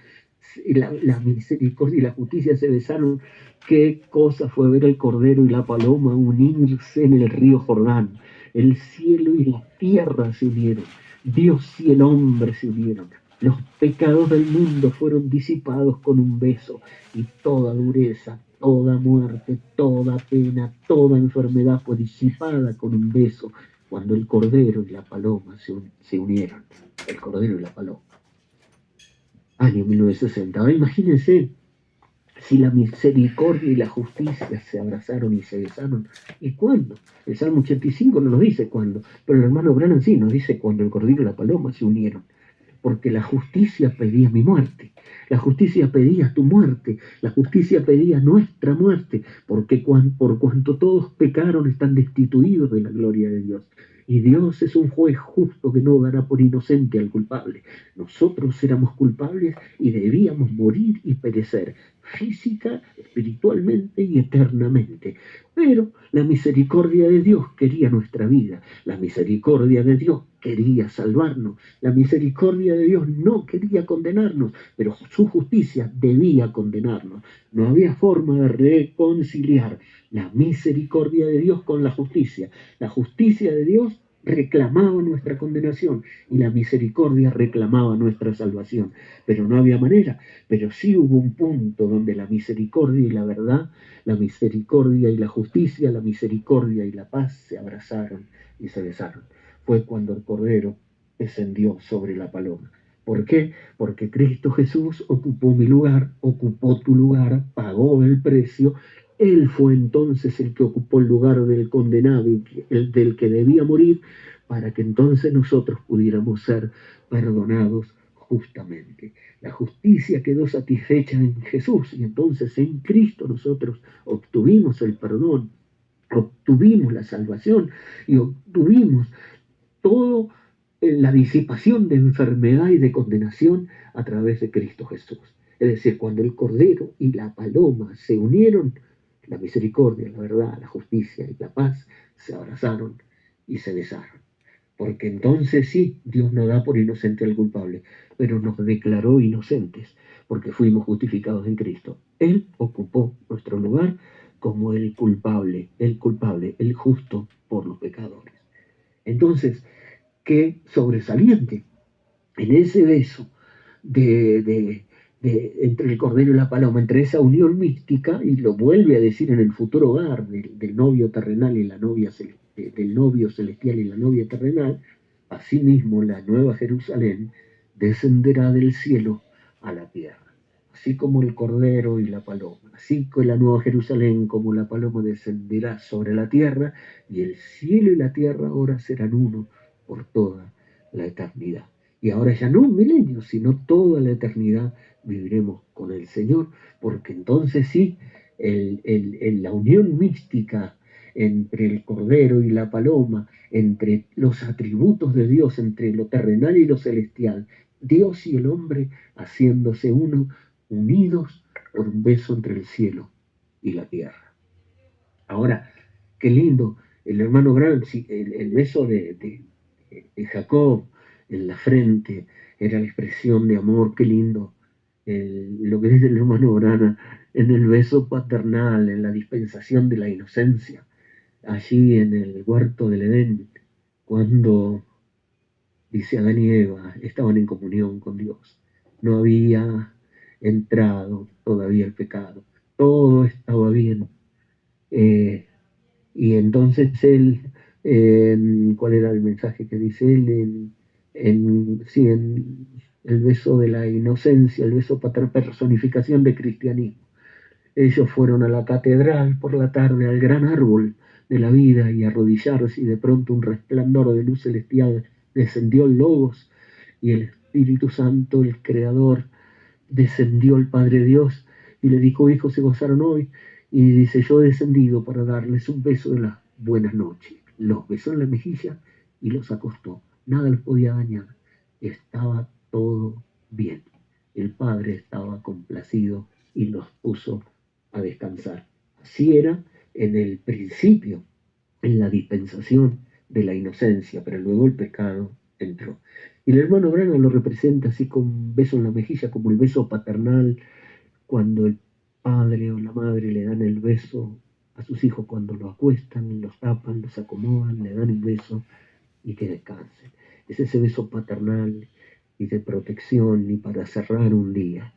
[SPEAKER 3] la misericordia y la justicia se besaron, qué cosa fue ver el cordero y la paloma unirse en el río Jordán. El cielo y la tierra se unieron, Dios y el hombre se unieron. Los pecados del mundo fueron disipados con un beso y toda dureza, toda muerte, toda pena, toda enfermedad fue disipada con un beso cuando el cordero y la paloma se unieron. El cordero y la paloma. Año 1960. Ahora imagínense si la misericordia y la justicia se abrazaron y se besaron. ¿Y cuándo? El Salmo 85 no nos dice cuándo, pero el hermano Branham sí nos dice cuando el cordero y la paloma se unieron. Porque la justicia pedía mi muerte, la justicia pedía tu muerte, la justicia pedía nuestra muerte, porque por cuanto todos pecaron están destituidos de la gloria de Dios. Y Dios es un juez justo que no dará por inocente al culpable. Nosotros éramos culpables y debíamos morir y perecer, física, espiritualmente y eternamente. Pero la misericordia de Dios quería nuestra vida, la misericordia de Dios quería salvarnos, la misericordia de Dios no quería condenarnos, pero su justicia debía condenarnos. No había forma de reconciliar la misericordia de Dios con la justicia. La justicia de Dios reclamaba nuestra condenación y la misericordia reclamaba nuestra salvación, pero no había manera. Pero sí hubo un punto donde la misericordia y la verdad, la misericordia y la justicia, la misericordia y la paz se abrazaron y se besaron. Fue cuando el Cordero descendió sobre la paloma. ¿Por qué? Porque Cristo Jesús ocupó mi lugar, ocupó tu lugar, pagó el precio. Él fue entonces el que ocupó el lugar del condenado, el del que debía morir, para que entonces nosotros pudiéramos ser perdonados justamente. La justicia quedó satisfecha en Jesús y entonces en Cristo nosotros obtuvimos el perdón, obtuvimos la salvación y obtuvimos todo la disipación de enfermedad y de condenación a través de Cristo Jesús. Es decir, cuando el Cordero y la paloma se unieron, la misericordia, la verdad, la justicia y la paz se abrazaron y se besaron. Porque entonces sí, Dios no da por inocente al culpable, pero nos declaró inocentes porque fuimos justificados en Cristo. Él ocupó nuestro lugar como el culpable, el justo por los pecadores. Entonces, qué sobresaliente en ese beso entre el cordero y la paloma, entre esa unión mística, y lo vuelve a decir en el futuro hogar del novio terrenal y la novia del novio celestial y la novia terrenal. Asimismo la nueva Jerusalén descenderá del cielo a la tierra, así como el cordero y la paloma, así que la nueva Jerusalén como la paloma descenderá sobre la tierra, y el cielo y la tierra ahora serán uno por toda la eternidad. Y ahora ya no un milenio, sino toda la eternidad viviremos con el Señor, porque entonces sí, la unión mística entre el Cordero y la paloma, entre los atributos de Dios, entre lo terrenal y lo celestial, Dios y el hombre haciéndose uno, unidos por un beso entre el cielo y la tierra. Ahora, qué lindo, el hermano Branham, el beso de Jacob en la frente era la expresión de amor, qué lindo. Lo que dice el hermano Branham en el beso paternal, en la dispensación de la inocencia, allí en el huerto del Edén, cuando, dice, Adán y Eva estaban en comunión con Dios. No había entrado todavía el pecado, todo estaba bien. Y entonces él, ¿cuál era el mensaje que dice él? Sí, en el beso de la inocencia, el beso personificación de cristianismo. Ellos fueron a la catedral por la tarde, al gran árbol de la vida, y arrodillarse, y de pronto un resplandor de luz celestial descendió el Logos, y el Espíritu Santo, el Creador, descendió el Padre Dios y le dijo, hijos, se gozaron hoy. Y dice, yo he descendido para darles un beso de las buenas noches. Los besó en la mejilla y los acostó. Nada les podía dañar. Estaba todo bien. El Padre estaba complacido y los puso a descansar. Así era en el principio, en la dispensación de la inocencia, pero luego el pecado entró. Y el hermano Branham lo representa así con un beso en la mejilla, como el beso paternal, cuando el padre o la madre le dan el beso a sus hijos cuando lo acuestan, los tapan, los acomodan, le dan un beso y que descansen. Es ese beso paternal y de protección y para cerrar un día.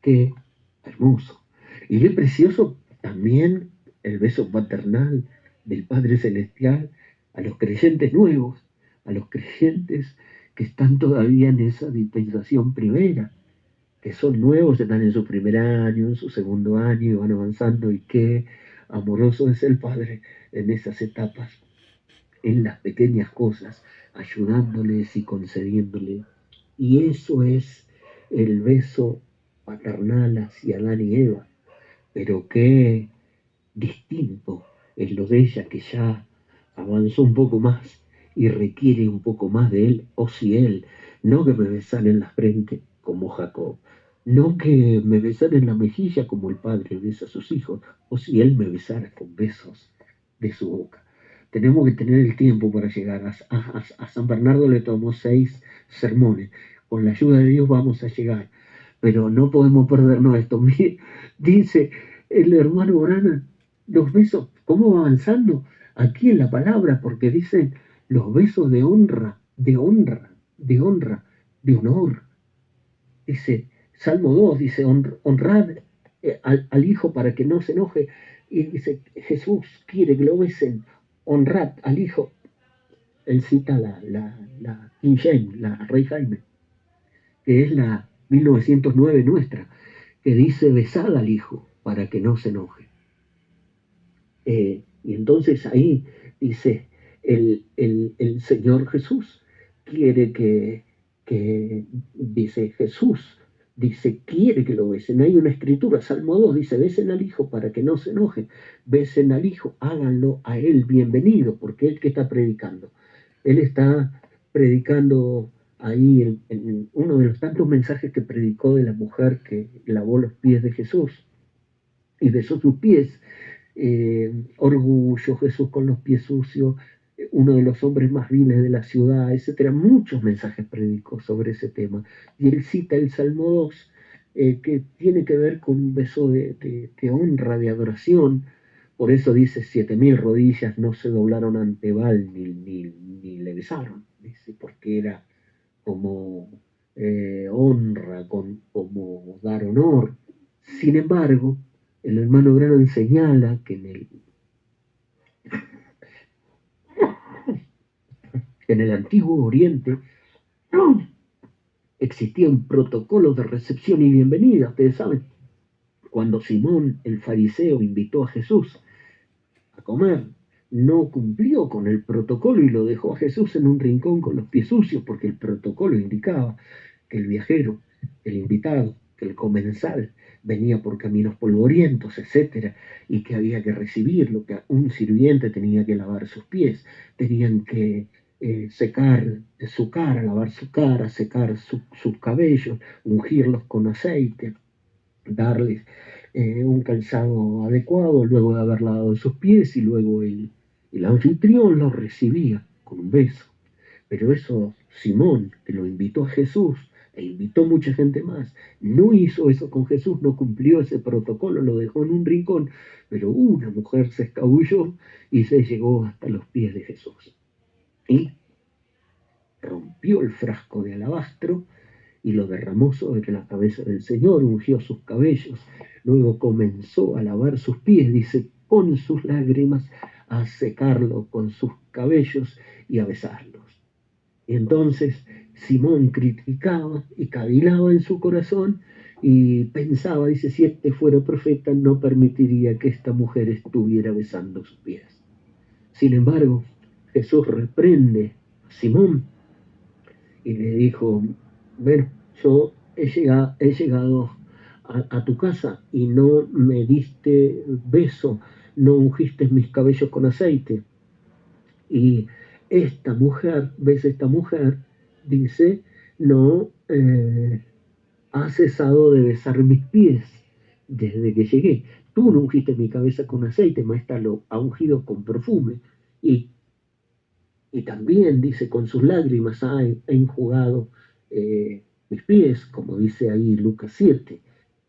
[SPEAKER 3] Qué hermoso. Y qué precioso también el beso paternal del Padre Celestial a los creyentes nuevos, a los creyentes que están todavía en esa dispensación primera, que son nuevos, están en su primer año, en su segundo año y van avanzando. Y qué amoroso es el Padre en esas etapas, en las pequeñas cosas, ayudándoles y concediéndoles. Y eso es el beso paternal hacia Adán y Eva. Pero qué distinto es lo de ella, que ya avanzó un poco más y requiere un poco más de él, o si él, no que me besara en la frente como Jacob, no que me besara en la mejilla como el padre besa a sus hijos, o si él me besara con besos de su boca. Tenemos que tener el tiempo para llegar. A San Bernardo le tomó 6 sermones. Con la ayuda de Dios vamos a llegar. Pero no podemos perdernos esto. Dice el hermano Branham, los besos, ¿cómo va avanzando aquí en la palabra? Porque dicen los besos de honra, de honra, de honra, de honor. Dice, Salmo 2 dice, honrad al Hijo para que no se enoje. Y dice, Jesús quiere que lo besen, honrad al Hijo. Él cita la King James, la Rey Jaime, que es la 1909 nuestra, que dice, besad al Hijo para que no se enoje. Y entonces ahí dice, el Señor Jesús quiere dice Jesús, dice, quiere que lo besen. Hay una escritura, Salmo 2, dice, besen al Hijo para que no se enoje, besen al Hijo, háganlo a Él bienvenido, porque Él que está predicando. Él está predicando ahí en uno de los tantos mensajes que predicó de la mujer que lavó los pies de Jesús y besó sus pies. Orgullo, Jesús con los pies sucios, uno de los hombres más viles de la ciudad, etcétera. Muchos mensajes predicó sobre ese tema. Y él cita el Salmo 2, que tiene que ver con un beso de honra, de adoración. Por eso dice, 7.000 rodillas no se doblaron ante Baal ni le besaron. Dice, porque era como honra, como dar honor. Sin embargo, el hermano Branham señala que en el antiguo Oriente existía un protocolo de recepción y bienvenida. Ustedes saben, cuando Simón el fariseo invitó a Jesús a comer, no cumplió con el protocolo y lo dejó a Jesús en un rincón con los pies sucios, porque el protocolo indicaba que el viajero, el invitado, que el comensal venía por caminos polvorientos, etcétera, y que había que recibirlo, que un sirviente tenía que lavar sus pies, tenían que secar su cara, lavar su cara, secar sus cabellos, ungirlos con aceite, darles un calzado adecuado luego de haber lavado sus pies, y luego el anfitrión los recibía con un beso. Pero eso, Simón, que lo invitó a Jesús e invitó mucha gente más, no hizo eso con Jesús, no cumplió ese protocolo, lo dejó en un rincón, pero una mujer se escabulló y se llegó hasta los pies de Jesús. Y rompió el frasco de alabastro y lo derramó sobre la cabeza del Señor, ungió sus cabellos, luego comenzó a lavar sus pies, dice, con sus lágrimas, a secarlo con sus cabellos y a besarlos. Y entonces Simón criticaba y cavilaba en su corazón y pensaba, dice, si este fuera profeta no permitiría que esta mujer estuviera besando sus pies. Sin embargo, Jesús reprende a Simón y le dijo, bueno, yo he llegado a tu casa y no me diste beso, no ungiste mis cabellos con aceite. Y esta mujer, ves, esta mujer dice, no ha cesado de besar mis pies desde que llegué. Tú no ungiste mi cabeza con aceite, maestra lo ha ungido con perfume. Y, y también dice, con sus lágrimas ha enjugado mis pies, como dice ahí Lucas 7.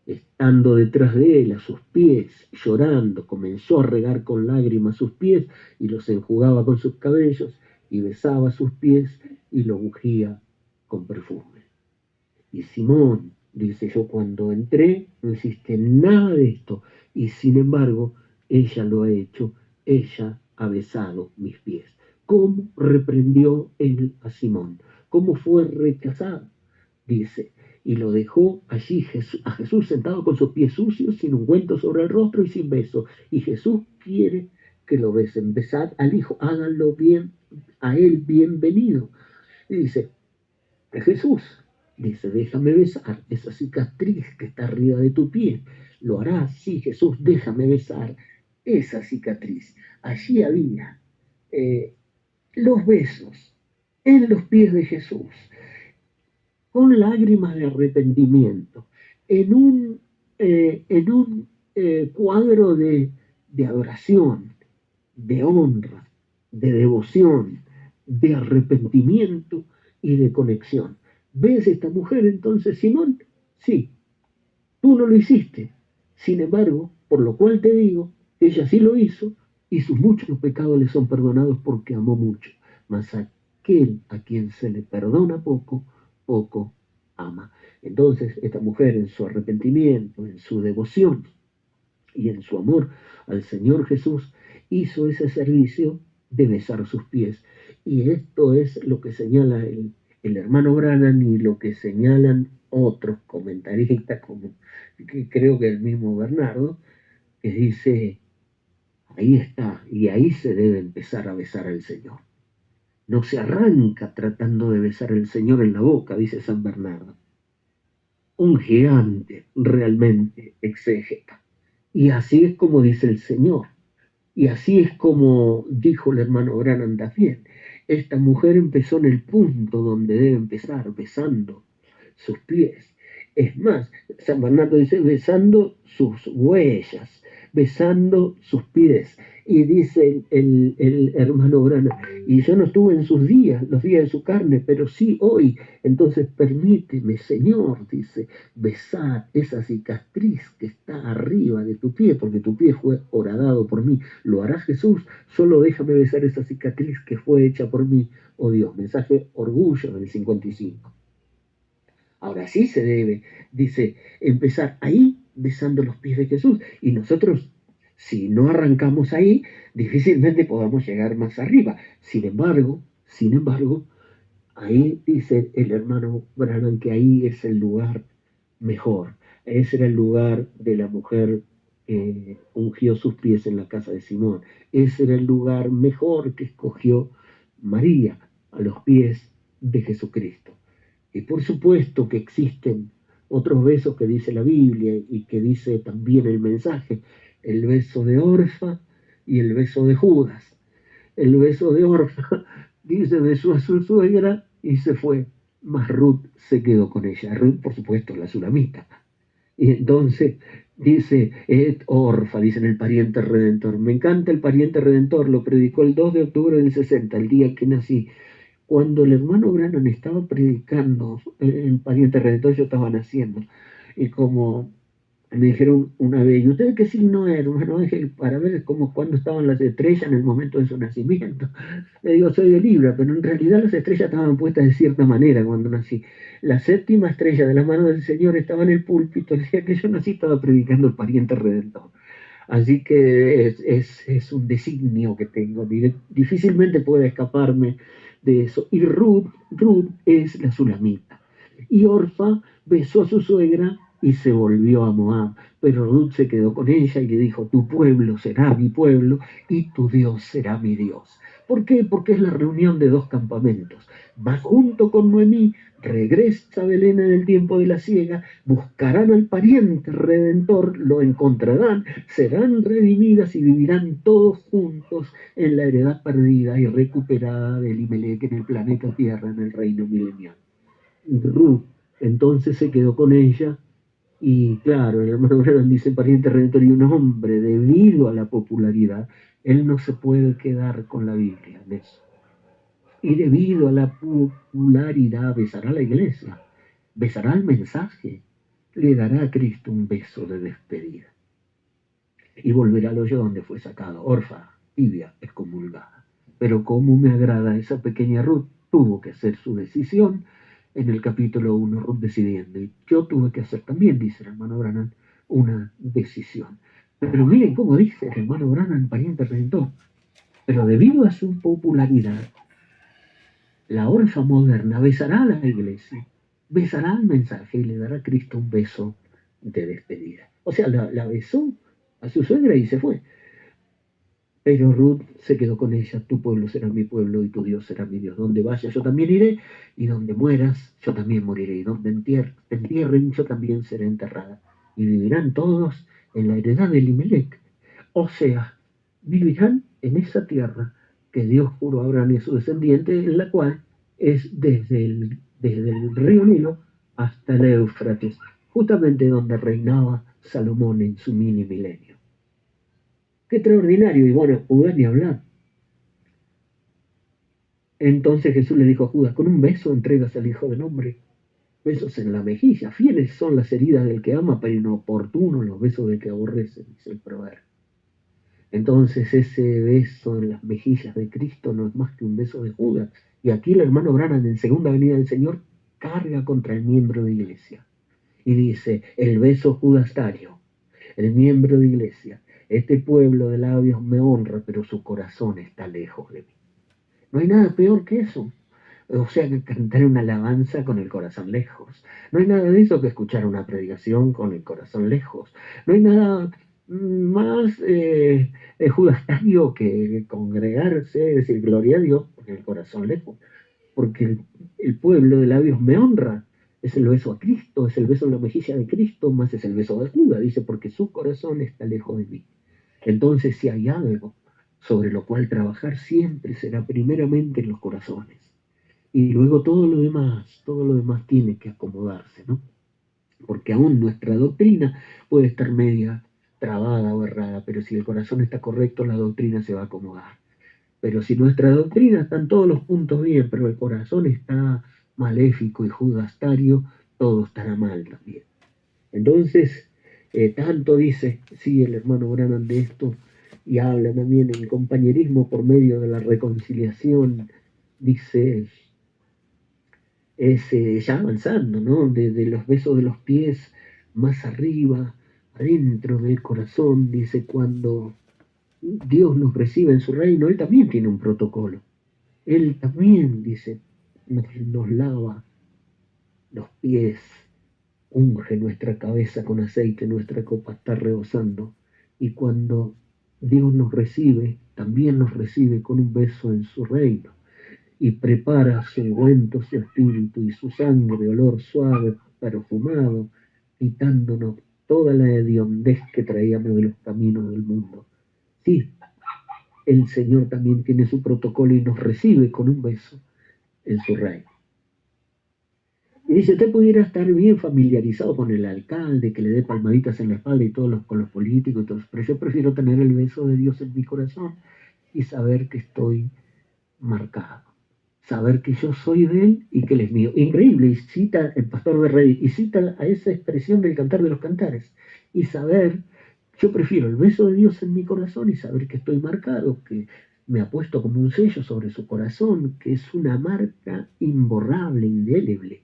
[SPEAKER 3] Estando detrás de él, a sus pies, llorando, comenzó a regar con lágrimas sus pies y los enjugaba con sus cabellos y besaba sus pies y lo ungía con perfume. Y Simón dice, yo cuando entré no hiciste nada de esto y sin embargo ella lo ha hecho, ella ha besado mis pies. ¿Cómo reprendió él a Simón? ¿Cómo fue rechazado? Dice, y lo dejó allí a Jesús sentado con sus pies sucios, sin ungüento sobre el rostro y sin beso. Y Jesús quiere que lo besen. Besad al Hijo, háganlo bien, a él bienvenido. Y dice, Jesús, dice, déjame besar esa cicatriz que está arriba de tu pie. Lo harás, sí, Jesús, déjame besar esa cicatriz. Allí había los besos en los pies de Jesús con lágrimas de arrepentimiento, en un cuadro de adoración, de honra, de devoción, de arrepentimiento y de conexión. ¿Ves esta mujer entonces, Simón? Sí, tú no lo hiciste. Sin embargo, por lo cual te digo, ella sí lo hizo y sus muchos pecados le son perdonados porque amó mucho. Mas aquel a quien se le perdona poco, poco ama. Entonces, esta mujer en su arrepentimiento, en su devoción y en su amor al Señor Jesús, hizo ese servicio de besar sus pies. Y esto es lo que señala el hermano Branham y lo que señalan otros comentaristas, como que creo que el mismo Bernardo, que dice, ahí está, y ahí se debe empezar a besar al Señor. No se arranca tratando de besar al Señor en la boca, dice San Bernardo. Un gigante realmente exégeta. Y así es como dice el Señor. Y así es como dijo el hermano Branham también. Esta mujer empezó en el punto donde debe empezar, besando sus pies. Es más, San Bernardo dice, besando sus huellas, besando sus pies. Y dice el hermano Branham, y yo no estuve en sus días, los días de su carne, pero sí hoy. Entonces permíteme, Señor, dice, besar esa cicatriz que está arriba de tu pie, porque tu pie fue horadado por mí. ¿Lo hará Jesús? Solo déjame besar esa cicatriz que fue hecha por mí. Oh Dios, mensaje orgullo del 55. Ahora sí se debe, dice, empezar ahí besando los pies de Jesús. Y nosotros, si no arrancamos ahí, difícilmente podamos llegar más arriba. Sin embargo, ahí dice el hermano Branham que ahí es el lugar mejor. Ese era el lugar de la mujer que ungió sus pies en la casa de Simón. Ese era el lugar mejor que escogió María, a los pies de Jesucristo. Y por supuesto que existen otros besos que dice la Biblia y que dice también el mensaje, el beso de Orfa y el beso de Judas. El beso de Orfa dice, besó a su suegra y se fue, mas Ruth se quedó con ella. Ruth, por supuesto, la sulamita. Y entonces dice, et Orfa, dicen el pariente redentor. Me encanta el pariente redentor, lo predicó el 2 de octubre del 60, el día que nací. Cuando el hermano Branham estaba predicando, el pariente redentor yo estaba naciendo, y como me dijeron una vez, ¿y usted qué signo es, hermano Ángel? Para ver cómo cuándo estaban las estrellas en el momento de su nacimiento. Le digo, soy de Libra, pero en realidad las estrellas estaban puestas de cierta manera cuando nací. La séptima estrella de la mano del Señor estaba en el púlpito, el día que yo nací estaba predicando el pariente redentor. Así que es un designio que tengo, difícilmente puede escaparme de eso. Y Ruth es la sulamita. Y Orfa besó a su suegra y se volvió a Moab. Pero Ruth se quedó con ella y le dijo, tu pueblo será mi pueblo y tu Dios será mi Dios. ¿Por qué? Porque es la reunión de dos campamentos. Va junto con Noemí, regresa a Belén en el tiempo de la siega, buscarán al pariente redentor, lo encontrarán, serán redimidas y vivirán todos juntos en la heredad perdida y recuperada de Elimelech en el planeta Tierra, en el reino milenial. Ruth entonces se quedó con ella y claro, el hermano Branham dice pariente redentor y un hombre, debido a la popularidad, él no se puede quedar con la Biblia en eso. Y debido a la popularidad besará a la iglesia, besará el mensaje, le dará a Cristo un beso de despedida. Y volverá al hoyo donde fue sacado, orfa, tibia, excomulgada. Pero cómo me agrada esa pequeña Ruth, tuvo que hacer su decisión en el capítulo 1, Ruth decidiendo. Y yo tuve que hacer también, dice el hermano Branham, una decisión. Pero miren cómo dice el hermano Branham, pariente redentor. Pero debido a su popularidad, la orfa moderna besará a la iglesia, besará al mensaje y le dará a Cristo un beso de despedida. O sea, la besó a su suegra y se fue. Pero Ruth se quedó con ella, tu pueblo será mi pueblo y tu Dios será mi Dios. Donde vayas yo también iré, y donde mueras yo también moriré, y donde te entierren yo también seré enterrada. Y vivirán todos en la heredad de Elimelech. O sea, vivirán en esa tierra que Dios juró a Abraham y a su descendiente, en la cual es desde el río Nilo hasta el Éufrates, justamente donde reinaba Salomón en su mini milenio. Qué extraordinario, y bueno, Judas ni hablar. Entonces Jesús le dijo a Judas, con un beso entregas al Hijo del Hombre, besos en la mejilla, fieles son las heridas del que ama, pero inoportunos los besos del que aborrece, dice el proverbio. Entonces ese beso en las mejillas de Cristo no es más que un beso de Judas. Y aquí el hermano Branham en Segunda Venida del Señor carga contra el miembro de iglesia y dice, el beso judastario, el miembro de iglesia, este pueblo de labios me honra, pero su corazón está lejos de mí. No hay nada peor que eso. O sea, que cantar una alabanza con el corazón lejos. No hay nada de eso que escuchar una predicación con el corazón lejos. No hay nada más judastario que congregarse, decir gloria a Dios con el corazón lejos. Porque el pueblo de labios me honra. Es el beso a Cristo, es el beso en la mejilla de Cristo, más es el beso de Judas. Dice, porque su corazón está lejos de mí. Entonces, si hay algo sobre lo cual trabajar, siempre será primeramente en los corazones. Y luego todo lo demás tiene que acomodarse, ¿no? Porque aún nuestra doctrina puede estar media trabada o errada, pero si el corazón está correcto, la doctrina se va a acomodar. Pero si nuestra doctrina están todos los puntos bien, pero el corazón está maléfico y judastario, todo estará mal también. Entonces, tanto dice, sí, el hermano Branham de esto, y habla también en el compañerismo por medio de la reconciliación, dice, es ya avanzando, ¿no? Desde los besos de los pies más arriba, adentro del corazón, dice, cuando Dios nos recibe en su reino, Él también tiene un protocolo. Él también, dice, nos lava los pies, unge nuestra cabeza con aceite, nuestra copa está rebosando. Y cuando Dios nos recibe, también nos recibe con un beso en su reino. Y prepara su ungüento, su espíritu y su sangre, olor suave, perfumado, quitándonos toda la hediondez que traíamos de los caminos del mundo. Sí, el Señor también tiene su protocolo y nos recibe con un beso en su reino. Y dice, usted pudiera estar bien familiarizado con el alcalde, que le dé palmaditas en la espalda y con los políticos y todos, pero yo prefiero tener el beso de Dios en mi corazón y saber que estoy marcado, saber que yo soy de Él y que Él es mío. Increíble, y cita el pastor de Rey, y cita a esa expresión del Cantar de los Cantares, y saber, yo prefiero el beso de Dios en mi corazón y saber que estoy marcado, que me ha puesto como un sello sobre su corazón, que es una marca imborrable, indeleble,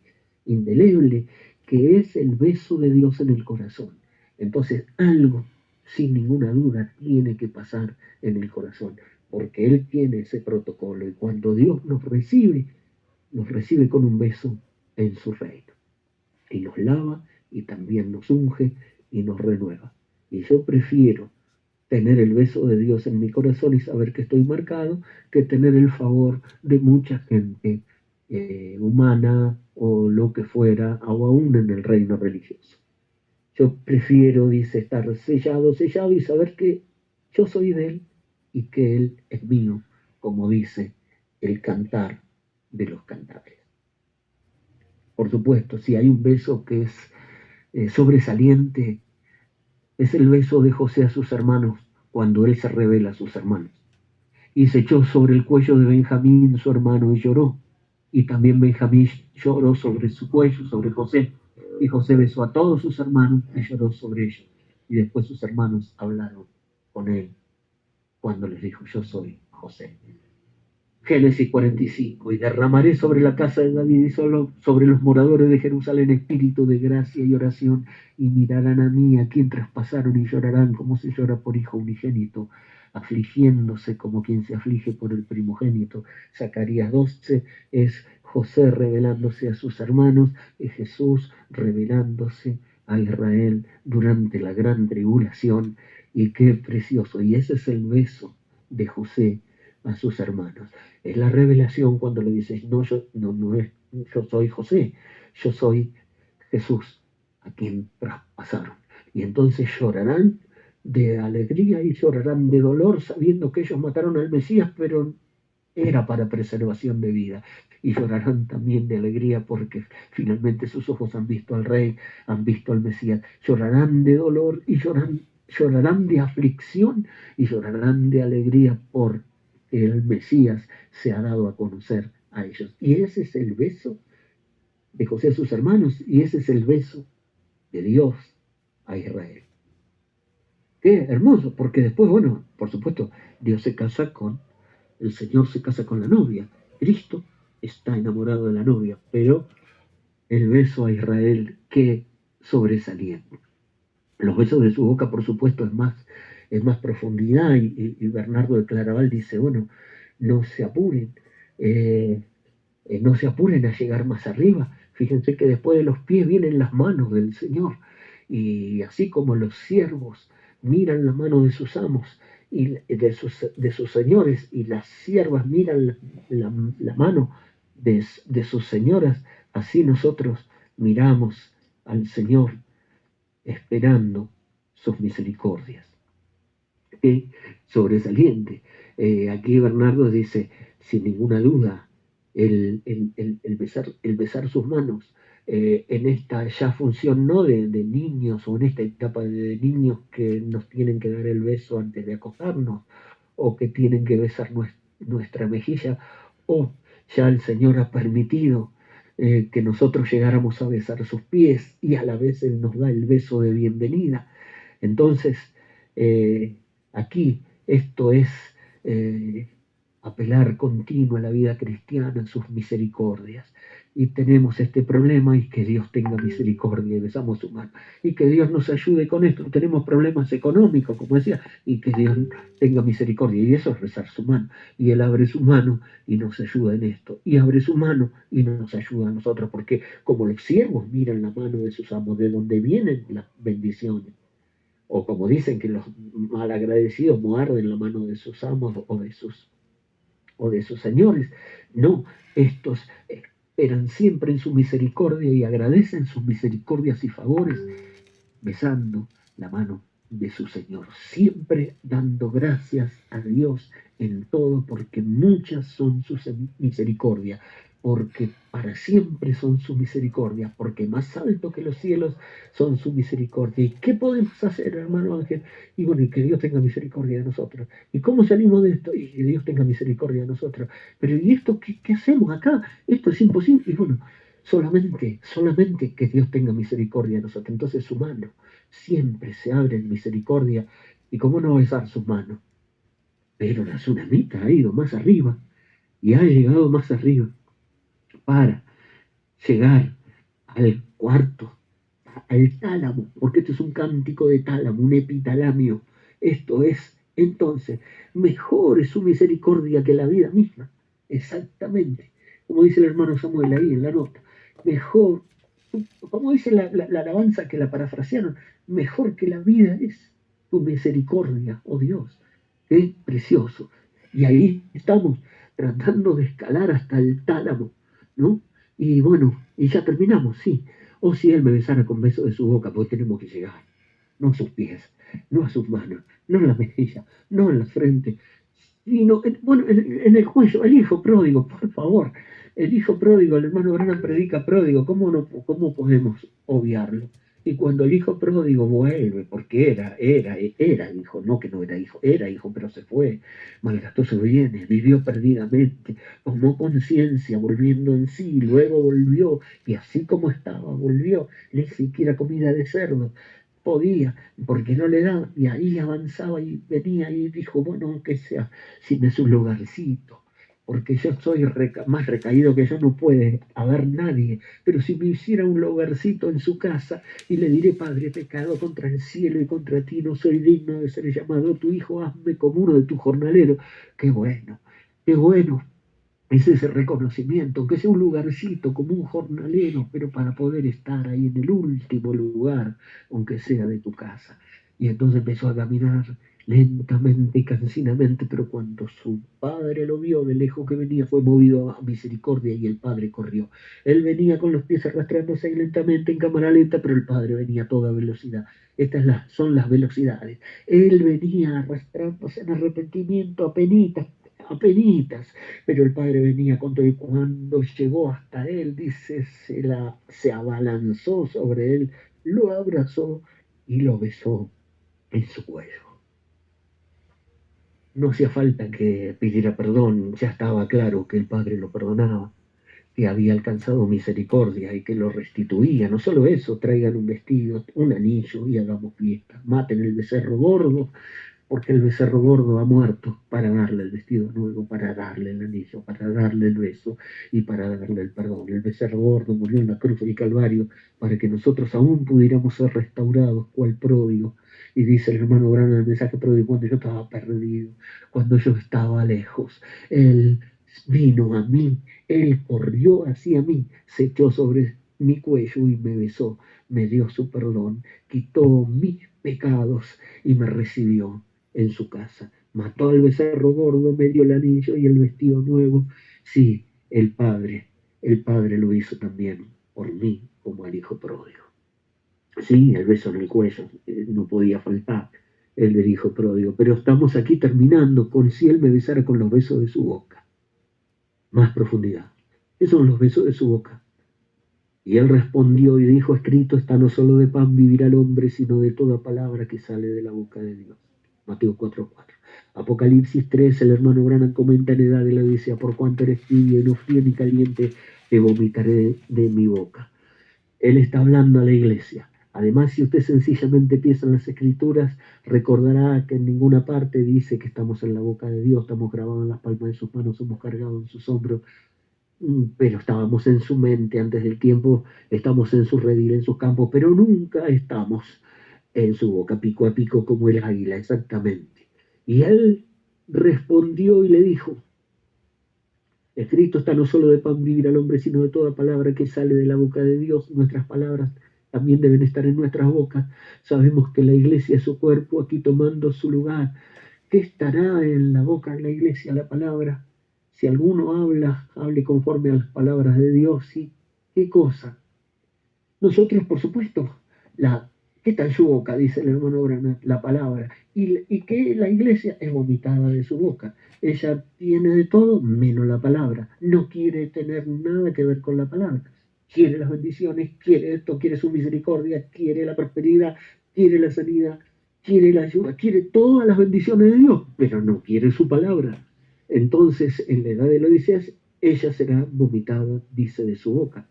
[SPEAKER 3] que es el beso de Dios en el corazón. Entonces algo, sin ninguna duda, tiene que pasar en el corazón, porque Él tiene ese protocolo y cuando Dios nos recibe con un beso en su reino. Y nos lava y también nos unge y nos renueva. Y yo prefiero tener el beso de Dios en mi corazón y saber que estoy marcado, que tener el favor de mucha gente humana o lo que fuera, o aún en el reino religioso. Yo prefiero, dice, estar sellado y saber que yo soy de Él y que Él es mío, como dice el cantar de los cantares. Por supuesto, si hay un beso que es sobresaliente, es el beso de José a sus hermanos cuando él se revela a sus hermanos. Y se echó sobre el cuello de Benjamín, su hermano, y lloró. Y también Benjamín lloró sobre su cuello, sobre José. Y José besó a todos sus hermanos y lloró sobre ellos. Y después sus hermanos hablaron con él cuando les dijo, yo soy José. Génesis 45, y derramaré sobre la casa de David y solo sobre los moradores de Jerusalén espíritu de gracia y oración, y mirarán a mí, a quien traspasaron, y llorarán como se llora por hijo unigénito, afligiéndose como quien se aflige por el primogénito. Zacarías 12 es José revelándose a sus hermanos, y Jesús revelándose a Israel durante la gran tribulación, y qué precioso, y ese es el beso de José a sus hermanos. Es la revelación cuando le dices, no, yo soy José, yo soy Jesús, a quien traspasaron. Y entonces llorarán de alegría y llorarán de dolor, sabiendo que ellos mataron al Mesías, pero era para preservación de vida. Y llorarán también de alegría porque finalmente sus ojos han visto al Rey, han visto al Mesías. Llorarán de dolor y llorarán de aflicción y llorarán de alegría por el Mesías se ha dado a conocer a ellos. Y ese es el beso de José a sus hermanos, y ese es el beso de Dios a Israel. Qué hermoso, porque después, bueno, por supuesto, Dios se casa el Señor se casa con la novia. Cristo está enamorado de la novia, pero el beso a Israel, qué sobresaliente. Los besos de su boca, por supuesto, es más profundidad, y Bernardo de Claraval dice, bueno, no se apuren, no se apuren a llegar más arriba. Fíjense que después de los pies vienen las manos del Señor. Y así como los siervos miran la mano de sus amos y de sus señores, y las siervas miran la mano de sus señoras, así nosotros miramos al Señor esperando sus misericordias. Qué sobresaliente. Aquí Bernardo dice, sin ninguna duda, el besar sus manos en esta ya función no de niños, o en esta etapa de niños que nos tienen que dar el beso antes de acostarnos, o que tienen que besar nuestra mejilla, o ya el Señor ha permitido que nosotros llegáramos a besar sus pies, y a la vez Él nos da el beso de bienvenida. Entonces, aquí esto es apelar continuo a la vida cristiana en sus misericordias. Y tenemos este problema, y que Dios tenga misericordia, y besamos su mano. Y que Dios nos ayude con esto. Tenemos problemas económicos, como decía, y que Dios tenga misericordia. Y eso es rezar su mano. Y Él abre su mano y nos ayuda en esto. Y abre su mano y nos ayuda a nosotros, porque como los siervos miran la mano de sus amos, de donde vienen las bendiciones. O como dicen que los malagradecidos muerden la mano de sus amos o de sus señores. No, estos esperan siempre en su misericordia y agradecen sus misericordias y favores, besando la mano de su Señor, siempre dando gracias a Dios en todo, porque muchas son sus misericordias, porque para siempre son su misericordia, porque más alto que los cielos son su misericordia. ¿Y qué podemos hacer, hermano Ángel? Y bueno, y que Dios tenga misericordia de nosotros. ¿Y cómo salimos de esto? Y que Dios tenga misericordia de nosotros. Pero ¿y esto qué hacemos acá? Esto es imposible. Y bueno, solamente que Dios tenga misericordia de nosotros. Entonces su mano siempre se abre en misericordia. ¿Y cómo no besar sus manos? Pero la tsunamita ha ido más arriba y ha llegado más arriba para llegar al cuarto, al tálamo, porque esto es un cántico de tálamo, un epitalamio. Esto es, entonces, mejor es su misericordia que la vida misma. Exactamente. Como dice el hermano Samuel ahí en la nota. Mejor, como dice la alabanza que la parafrasearon, mejor que la vida es. tu misericordia, oh Dios. Qué precioso. Y ahí estamos tratando de escalar hasta el tálamo, ¿no? Y bueno, y ya terminamos, sí. Oh, si Él me besara con besos de su boca, pues tenemos que llegar. No a sus pies, no a sus manos, no en la mejilla, no en la frente, sino, bueno, en el cuello, el hijo pródigo, por favor. El hijo pródigo, el hermano Branham predica pródigo, ¿cómo podemos obviarlo? Y cuando el hijo pródigo vuelve, porque era hijo, no que no era hijo, pero se fue, malgastó sus bienes, vivió perdidamente, tomó conciencia, volviendo en sí, luego volvió, y así como estaba, volvió, ni siquiera comida de cerdo podía, porque no le daba, y ahí avanzaba y venía y dijo, bueno, aunque sea, si me es un lugarcito, porque yo soy más recaído que yo, no puede haber nadie, pero si me hiciera un lugarcito en su casa y le diré, Padre, he pecado contra el cielo y contra ti, no soy digno de ser llamado tu hijo, hazme como uno de tus jornaleros, qué bueno, es ese reconocimiento, aunque sea un lugarcito como un jornalero, pero para poder estar ahí en el último lugar, aunque sea de tu casa. Y entonces empezó a caminar lentamente y cansinamente, pero cuando su padre lo vio de lejos que venía, fue movido a misericordia y el padre corrió. Él venía con los pies arrastrándose ahí lentamente en cámara lenta, pero el padre venía a toda velocidad. Son las velocidades. Él venía arrastrándose en arrepentimiento, apenitas, pero el padre venía con todo y cuando llegó hasta él, dice, se abalanzó sobre él, lo abrazó y lo besó en su cuello. No hacía falta que pidiera perdón, ya estaba claro que el padre lo perdonaba, que había alcanzado misericordia y que lo restituía. No solo eso, traigan un vestido, un anillo y hagamos fiesta. Maten el becerro gordo, porque el becerro gordo ha muerto para darle el vestido nuevo, para darle el anillo, para darle el beso y para darle el perdón. El becerro gordo murió en la cruz del Calvario para que nosotros aún pudiéramos ser restaurados, cual pródigo. Y dice el hermano Branham en el mensaje pródigo, cuando yo estaba perdido, cuando yo estaba lejos, Él vino a mí, Él corrió hacia mí, se echó sobre mi cuello y me besó, me dio su perdón, quitó mis pecados y me recibió en su casa. Mató al becerro gordo, me dio el anillo y el vestido nuevo. Sí, el Padre lo hizo también por mí, como al hijo pródigo. Sí, el beso en el cuello, no podía faltar el del hijo pródigo, pero estamos aquí terminando con si él me besara con los besos de su boca. Más profundidad. ¿Qué son los besos de su boca? Y él respondió y dijo, escrito está, no solo de pan vivirá el hombre, sino de toda palabra que sale de la boca de Dios. Mateo 4:4. Apocalipsis 3, el hermano Branham comenta en edad de la Odisea, por cuanto eres tibio y no frío ni caliente, te vomitaré de mi boca. Él está hablando a la iglesia. Además, si usted sencillamente piensa en las escrituras, recordará que en ninguna parte dice que estamos en la boca de Dios, estamos grabados en las palmas de sus manos, somos cargados en sus hombros, pero estábamos en su mente antes del tiempo, estamos en su redil, en sus campos, pero nunca estamos en su boca, pico a pico como el águila, exactamente. Y él respondió y le dijo, escrito está, no solo de pan vivir al hombre, sino de toda palabra que sale de la boca de Dios. Nuestras palabras también deben estar en nuestras bocas. Sabemos que la iglesia es su cuerpo aquí tomando su lugar. ¿Qué estará en la boca de la iglesia? La palabra. Si alguno habla, hable conforme a las palabras de Dios. ¿Sí? ¿Qué cosa? Nosotros, por supuesto, ¿qué está en su boca? Dice el hermano Branham, la palabra. Y que la iglesia es vomitada de su boca. Ella tiene de todo menos la palabra. No quiere tener nada que ver con la palabra. Quiere las bendiciones, quiere esto, quiere su misericordia, quiere la prosperidad, quiere la sanidad, quiere la ayuda, quiere todas las bendiciones de Dios, pero no quiere su palabra. Entonces, en la edad de la Odisea, ella será vomitada, dice, de su boca.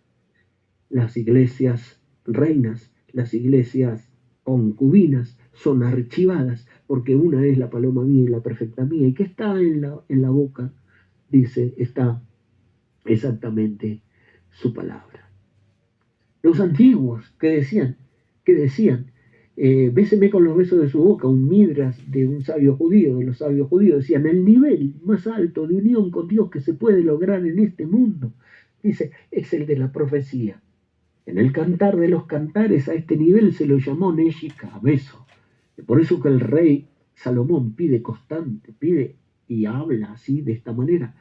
[SPEAKER 3] Las iglesias reinas, las iglesias concubinas son archivadas porque una es la paloma mía y la perfecta mía. ¿Y qué está en la boca? Dice, está exactamente su palabra. Los antiguos, ¿qué decían? Béseme con los besos de su boca, un midras de un sabio judío, de los sabios judíos, decían, el nivel más alto de unión con Dios que se puede lograr en este mundo, dice, es el de la profecía. En el cantar de los cantares a este nivel se lo llamó Neshika, beso. Por eso que el rey Salomón pide y habla así, de esta manera,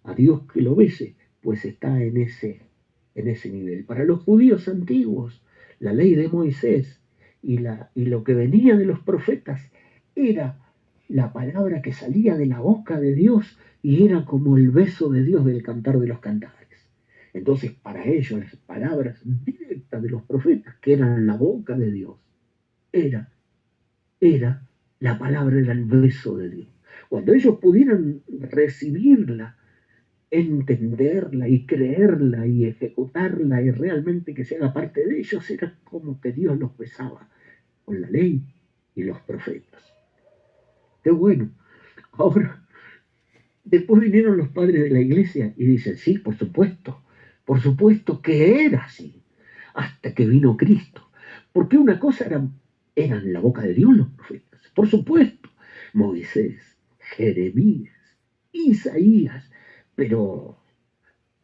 [SPEAKER 3] a Dios que lo bese, pues está en ese nivel. Para los judíos antiguos, la ley de Moisés y lo que venía de los profetas era la palabra que salía de la boca de Dios y era como el beso de Dios del cantar de los cantares. Entonces, para ellos, las palabras directas de los profetas, que eran la boca de Dios, era, era la palabra, era el beso de Dios. Cuando ellos pudieran recibirla, entenderla y creerla y ejecutarla y realmente que se haga parte de ellos, era como que Dios los besaba con la ley y los profetas. Qué bueno. Ahora, después vinieron los padres de la iglesia y dicen, sí, por supuesto que era así, hasta que vino Cristo. Porque una cosa eran la boca de Dios los profetas, por supuesto, Moisés, Jeremías, Isaías, pero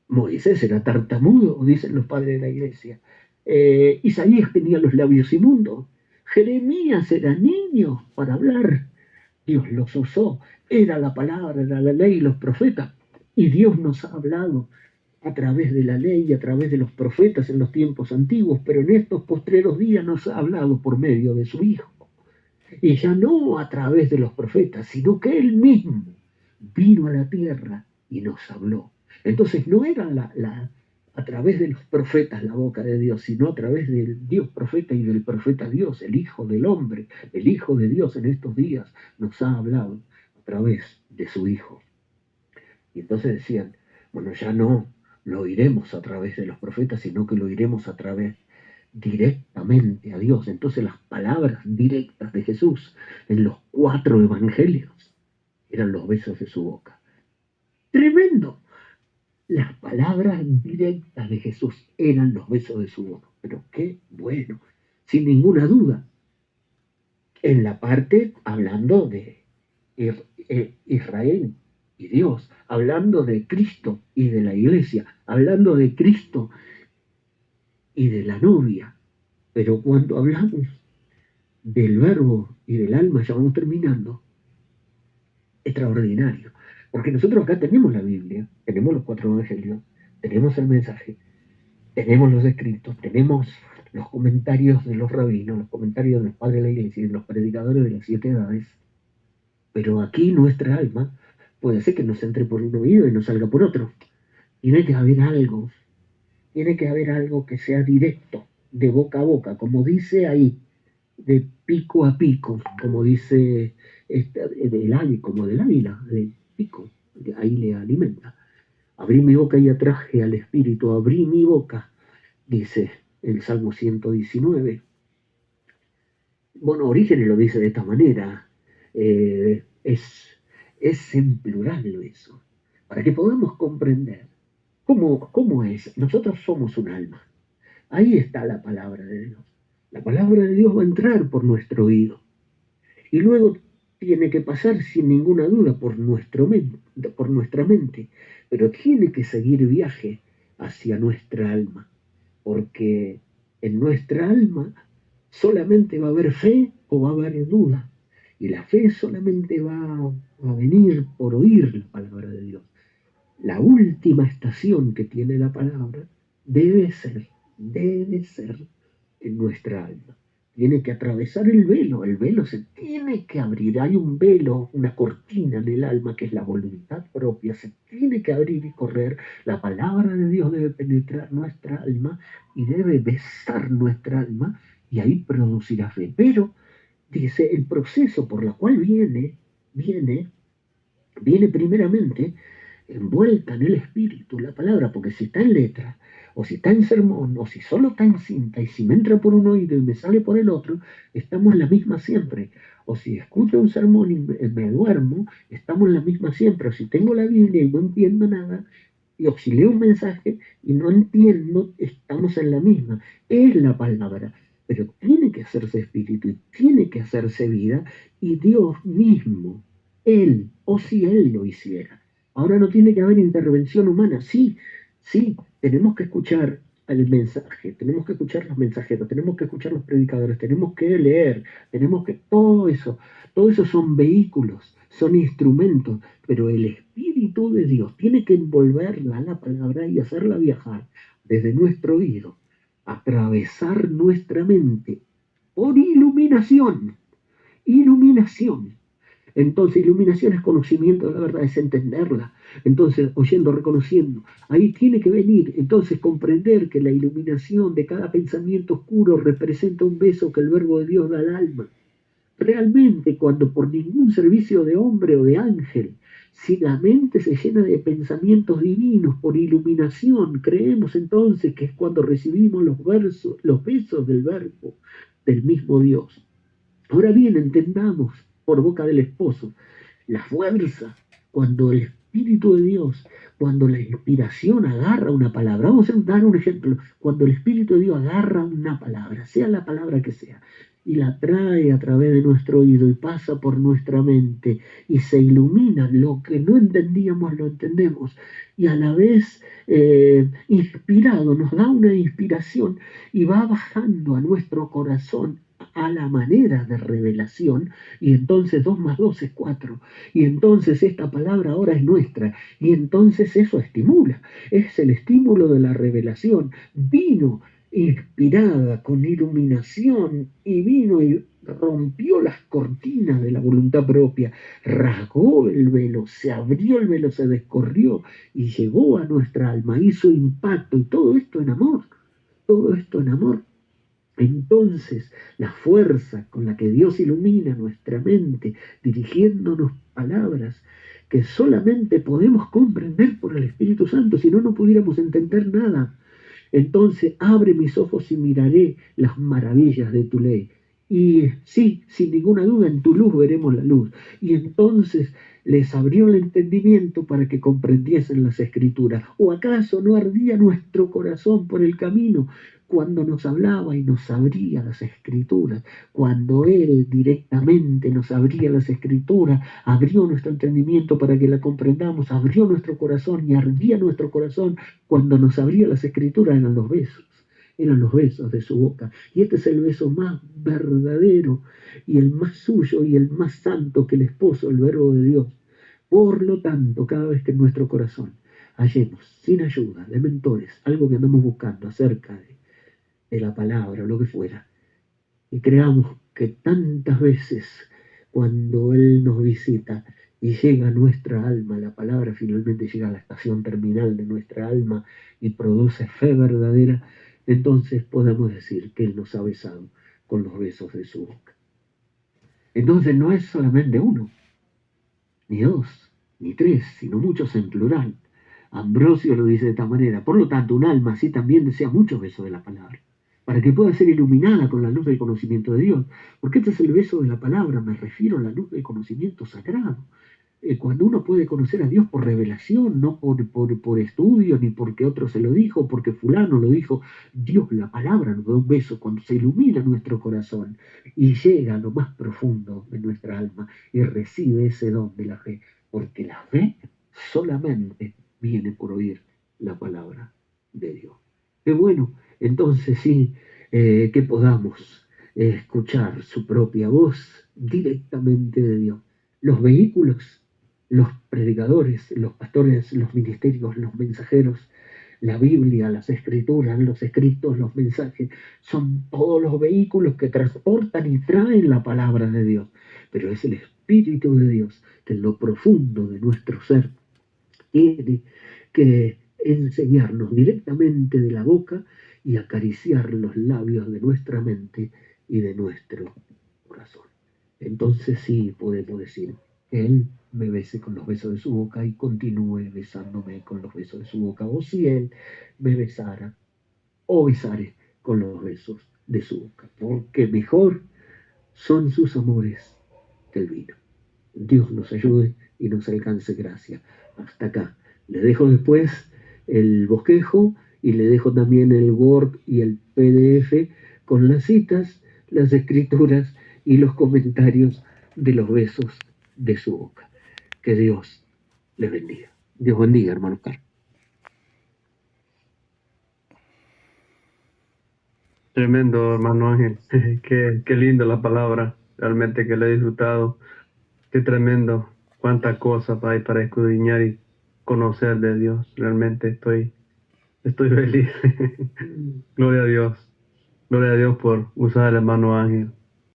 [SPEAKER 3] Moisés era tartamudo, dicen los padres de la iglesia. Isaías tenía los labios inmundos. Jeremías era niño para hablar. Dios los usó. Era la palabra, era la ley y los profetas. Y Dios nos ha hablado a través de la ley y a través de los profetas en los tiempos antiguos, pero en estos postreros días nos ha hablado por medio de su Hijo. Y ya no a través de los profetas, sino que Él mismo vino a la tierra y nos habló. Entonces no era a través de los profetas la boca de Dios, sino a través del Dios profeta y del profeta Dios, el Hijo del hombre, el Hijo de Dios en estos días nos ha hablado a través de su Hijo. Y entonces decían, bueno, ya no lo oiremos a través de los profetas, sino que lo oiremos a través directamente a Dios. Entonces las palabras directas de Jesús en los 4 evangelios eran los besos de su boca. Tremendo. Las palabras directas de Jesús eran los besos de su boca. Pero qué bueno, sin ninguna duda. En la parte hablando de Israel y Dios, hablando de Cristo y de la iglesia, hablando de Cristo y de la novia. Pero cuando hablamos del verbo y del alma, ya vamos terminando, extraordinario. Porque nosotros acá tenemos la Biblia, tenemos los 4 evangelios, tenemos el mensaje, tenemos los escritos, tenemos los comentarios de los rabinos, los comentarios de los padres de la iglesia y de los predicadores de las 7 edades. Pero aquí nuestra alma puede ser que nos entre por un oído y nos salga por otro. Tiene que haber algo que sea directo, de boca a boca, como dice ahí, de pico a pico, como dice como del águila, del pico, ahí le alimenta. Abrí mi boca y atraje al espíritu, abrí mi boca, dice el Salmo 119. Bueno, Orígenes lo dice de esta manera, es en plural eso, para que podamos comprender cómo es. Nosotros somos un alma, ahí está la palabra de Dios. La palabra de Dios va a entrar por nuestro oído y luego tiene que pasar sin ninguna duda por nuestra mente, pero tiene que seguir viaje hacia nuestra alma, porque en nuestra alma solamente va a haber fe o va a haber duda, y la fe solamente va a venir por oír la palabra de Dios. La última estación que tiene la palabra debe ser en nuestra alma. Tiene que atravesar el velo se tiene que abrir, hay un velo, una cortina en el alma que es la voluntad propia, se tiene que abrir y correr, la palabra de Dios debe penetrar nuestra alma y debe besar nuestra alma y ahí producirá fe. Pero, dice, el proceso por el cual viene primeramente envuelta en el espíritu, la palabra, porque si está en letra, o si está en sermón, o si solo está en cinta, y si me entra por un oído y me sale por el otro, estamos en la misma siempre. O si escucho un sermón y me duermo, estamos en la misma siempre. O si tengo la Biblia y no entiendo nada, o si leo un mensaje y no entiendo, estamos en la misma. Es la palabra, pero tiene que hacerse espíritu y tiene que hacerse vida, y Dios mismo, Él, o si Él lo hiciera. Ahora no tiene que haber intervención humana, sí, tenemos que escuchar al mensaje, tenemos que escuchar los mensajeros, tenemos que escuchar los predicadores, tenemos que leer, tenemos que todo eso son vehículos, son instrumentos, pero el Espíritu de Dios tiene que envolverla la palabra y hacerla viajar desde nuestro oído, atravesar nuestra mente por iluminación, iluminación. Entonces, iluminación es conocimiento de la verdad, es entenderla. Entonces, oyendo, reconociendo, ahí tiene que venir. Entonces, comprender que la iluminación de cada pensamiento oscuro representa un beso que el Verbo de Dios da al alma. Realmente, cuando por ningún servicio de hombre o de ángel, si la mente se llena de pensamientos divinos por iluminación, creemos entonces que es cuando recibimos los besos del Verbo, del mismo Dios. Ahora bien, entendamos por boca del esposo la fuerza cuando el Espíritu de Dios, cuando la inspiración agarra una palabra. Vamos a dar un ejemplo. Cuando el Espíritu de Dios agarra una palabra, sea la palabra que sea, y la trae a través de nuestro oído y pasa por nuestra mente y se ilumina, lo que no entendíamos lo entendemos, y a la vez inspirado, nos da una inspiración y va bajando a nuestro corazón a la manera de revelación, y entonces 2 más 2 es 4, y entonces esta palabra ahora es nuestra, y entonces eso estimula, es el estímulo de la revelación. Vino inspirada con iluminación y vino y rompió las cortinas de la voluntad propia, rasgó el velo, se abrió el velo, se descorrió y llegó a nuestra alma, hizo impacto, y todo esto en amor, todo esto en amor. Entonces, la fuerza con la que Dios ilumina nuestra mente, dirigiéndonos palabras que solamente podemos comprender por el Espíritu Santo, si no, no pudiéramos entender nada. Entonces, abre mis ojos y miraré las maravillas de tu ley. Y sí, sin ninguna duda, en tu luz veremos la luz. Y entonces les abrió el entendimiento para que comprendiesen las escrituras. ¿O acaso no ardía nuestro corazón por el camino cuando nos hablaba y nos abría las escrituras? Cuando Él directamente nos abría las escrituras, abrió nuestro entendimiento para que la comprendamos, abrió nuestro corazón y ardía nuestro corazón cuando nos abría las escrituras. Eran los besos de su boca. Y este es el beso más verdadero y el más suyo y el más santo que el esposo, el Verbo de Dios. Por lo tanto, cada vez que en nuestro corazón hallemos, sin ayuda de mentores, algo que andamos buscando acerca de la palabra o lo que fuera, y creamos que tantas veces cuando Él nos visita y llega a nuestra alma, la palabra finalmente llega a la estación terminal de nuestra alma y produce fe verdadera, entonces podemos decir que Él nos ha besado con los besos de su boca. Entonces no es solamente uno, ni dos, ni tres, sino muchos en plural. Ambrosio lo dice de esta manera. Por lo tanto, un alma así también desea muchos besos de la palabra, para que pueda ser iluminada con la luz del conocimiento de Dios. Porque este es el beso de la palabra, me refiero a la luz del conocimiento sagrado. Cuando uno puede conocer a Dios por revelación, no por estudio, ni porque otro se lo dijo, porque fulano lo dijo. Dios, la palabra, nos da un beso cuando se ilumina nuestro corazón y llega a lo más profundo de nuestra alma y recibe ese don de la fe. Porque la fe solamente viene por oír la palabra de Dios. Qué bueno, entonces sí, que podamos escuchar su propia voz directamente de Dios. Los vehículos, los predicadores, los pastores, los ministerios, los mensajeros, la Biblia, las escrituras, los escritos, los mensajes, son todos los vehículos que transportan y traen la palabra de Dios. Pero es el Espíritu de Dios que en lo profundo de nuestro ser tiene que enseñarnos directamente de la boca y acariciar los labios de nuestra mente y de nuestro corazón. Entonces sí podemos decir que Él me bese con los besos de su boca y continúe besándome con los besos de su boca, o si Él me besara o besare con los besos de su boca, porque mejor son sus amores que el vino. Dios nos ayude y nos alcance gracia. Hasta acá. Le dejo después el bosquejo y le dejo también el Word y el PDF con las citas, las escrituras y los comentarios de los besos de su boca. Que Dios les bendiga. Dios bendiga, hermano Carlos.
[SPEAKER 2] Tremendo, hermano Ángel. Qué lindo la palabra, realmente que la he disfrutado. Qué tremendo. Cuánta cosa hay para escudriñar y conocer de Dios. Realmente estoy feliz. Gloria a Dios. Gloria a Dios por usar al hermano Ángel.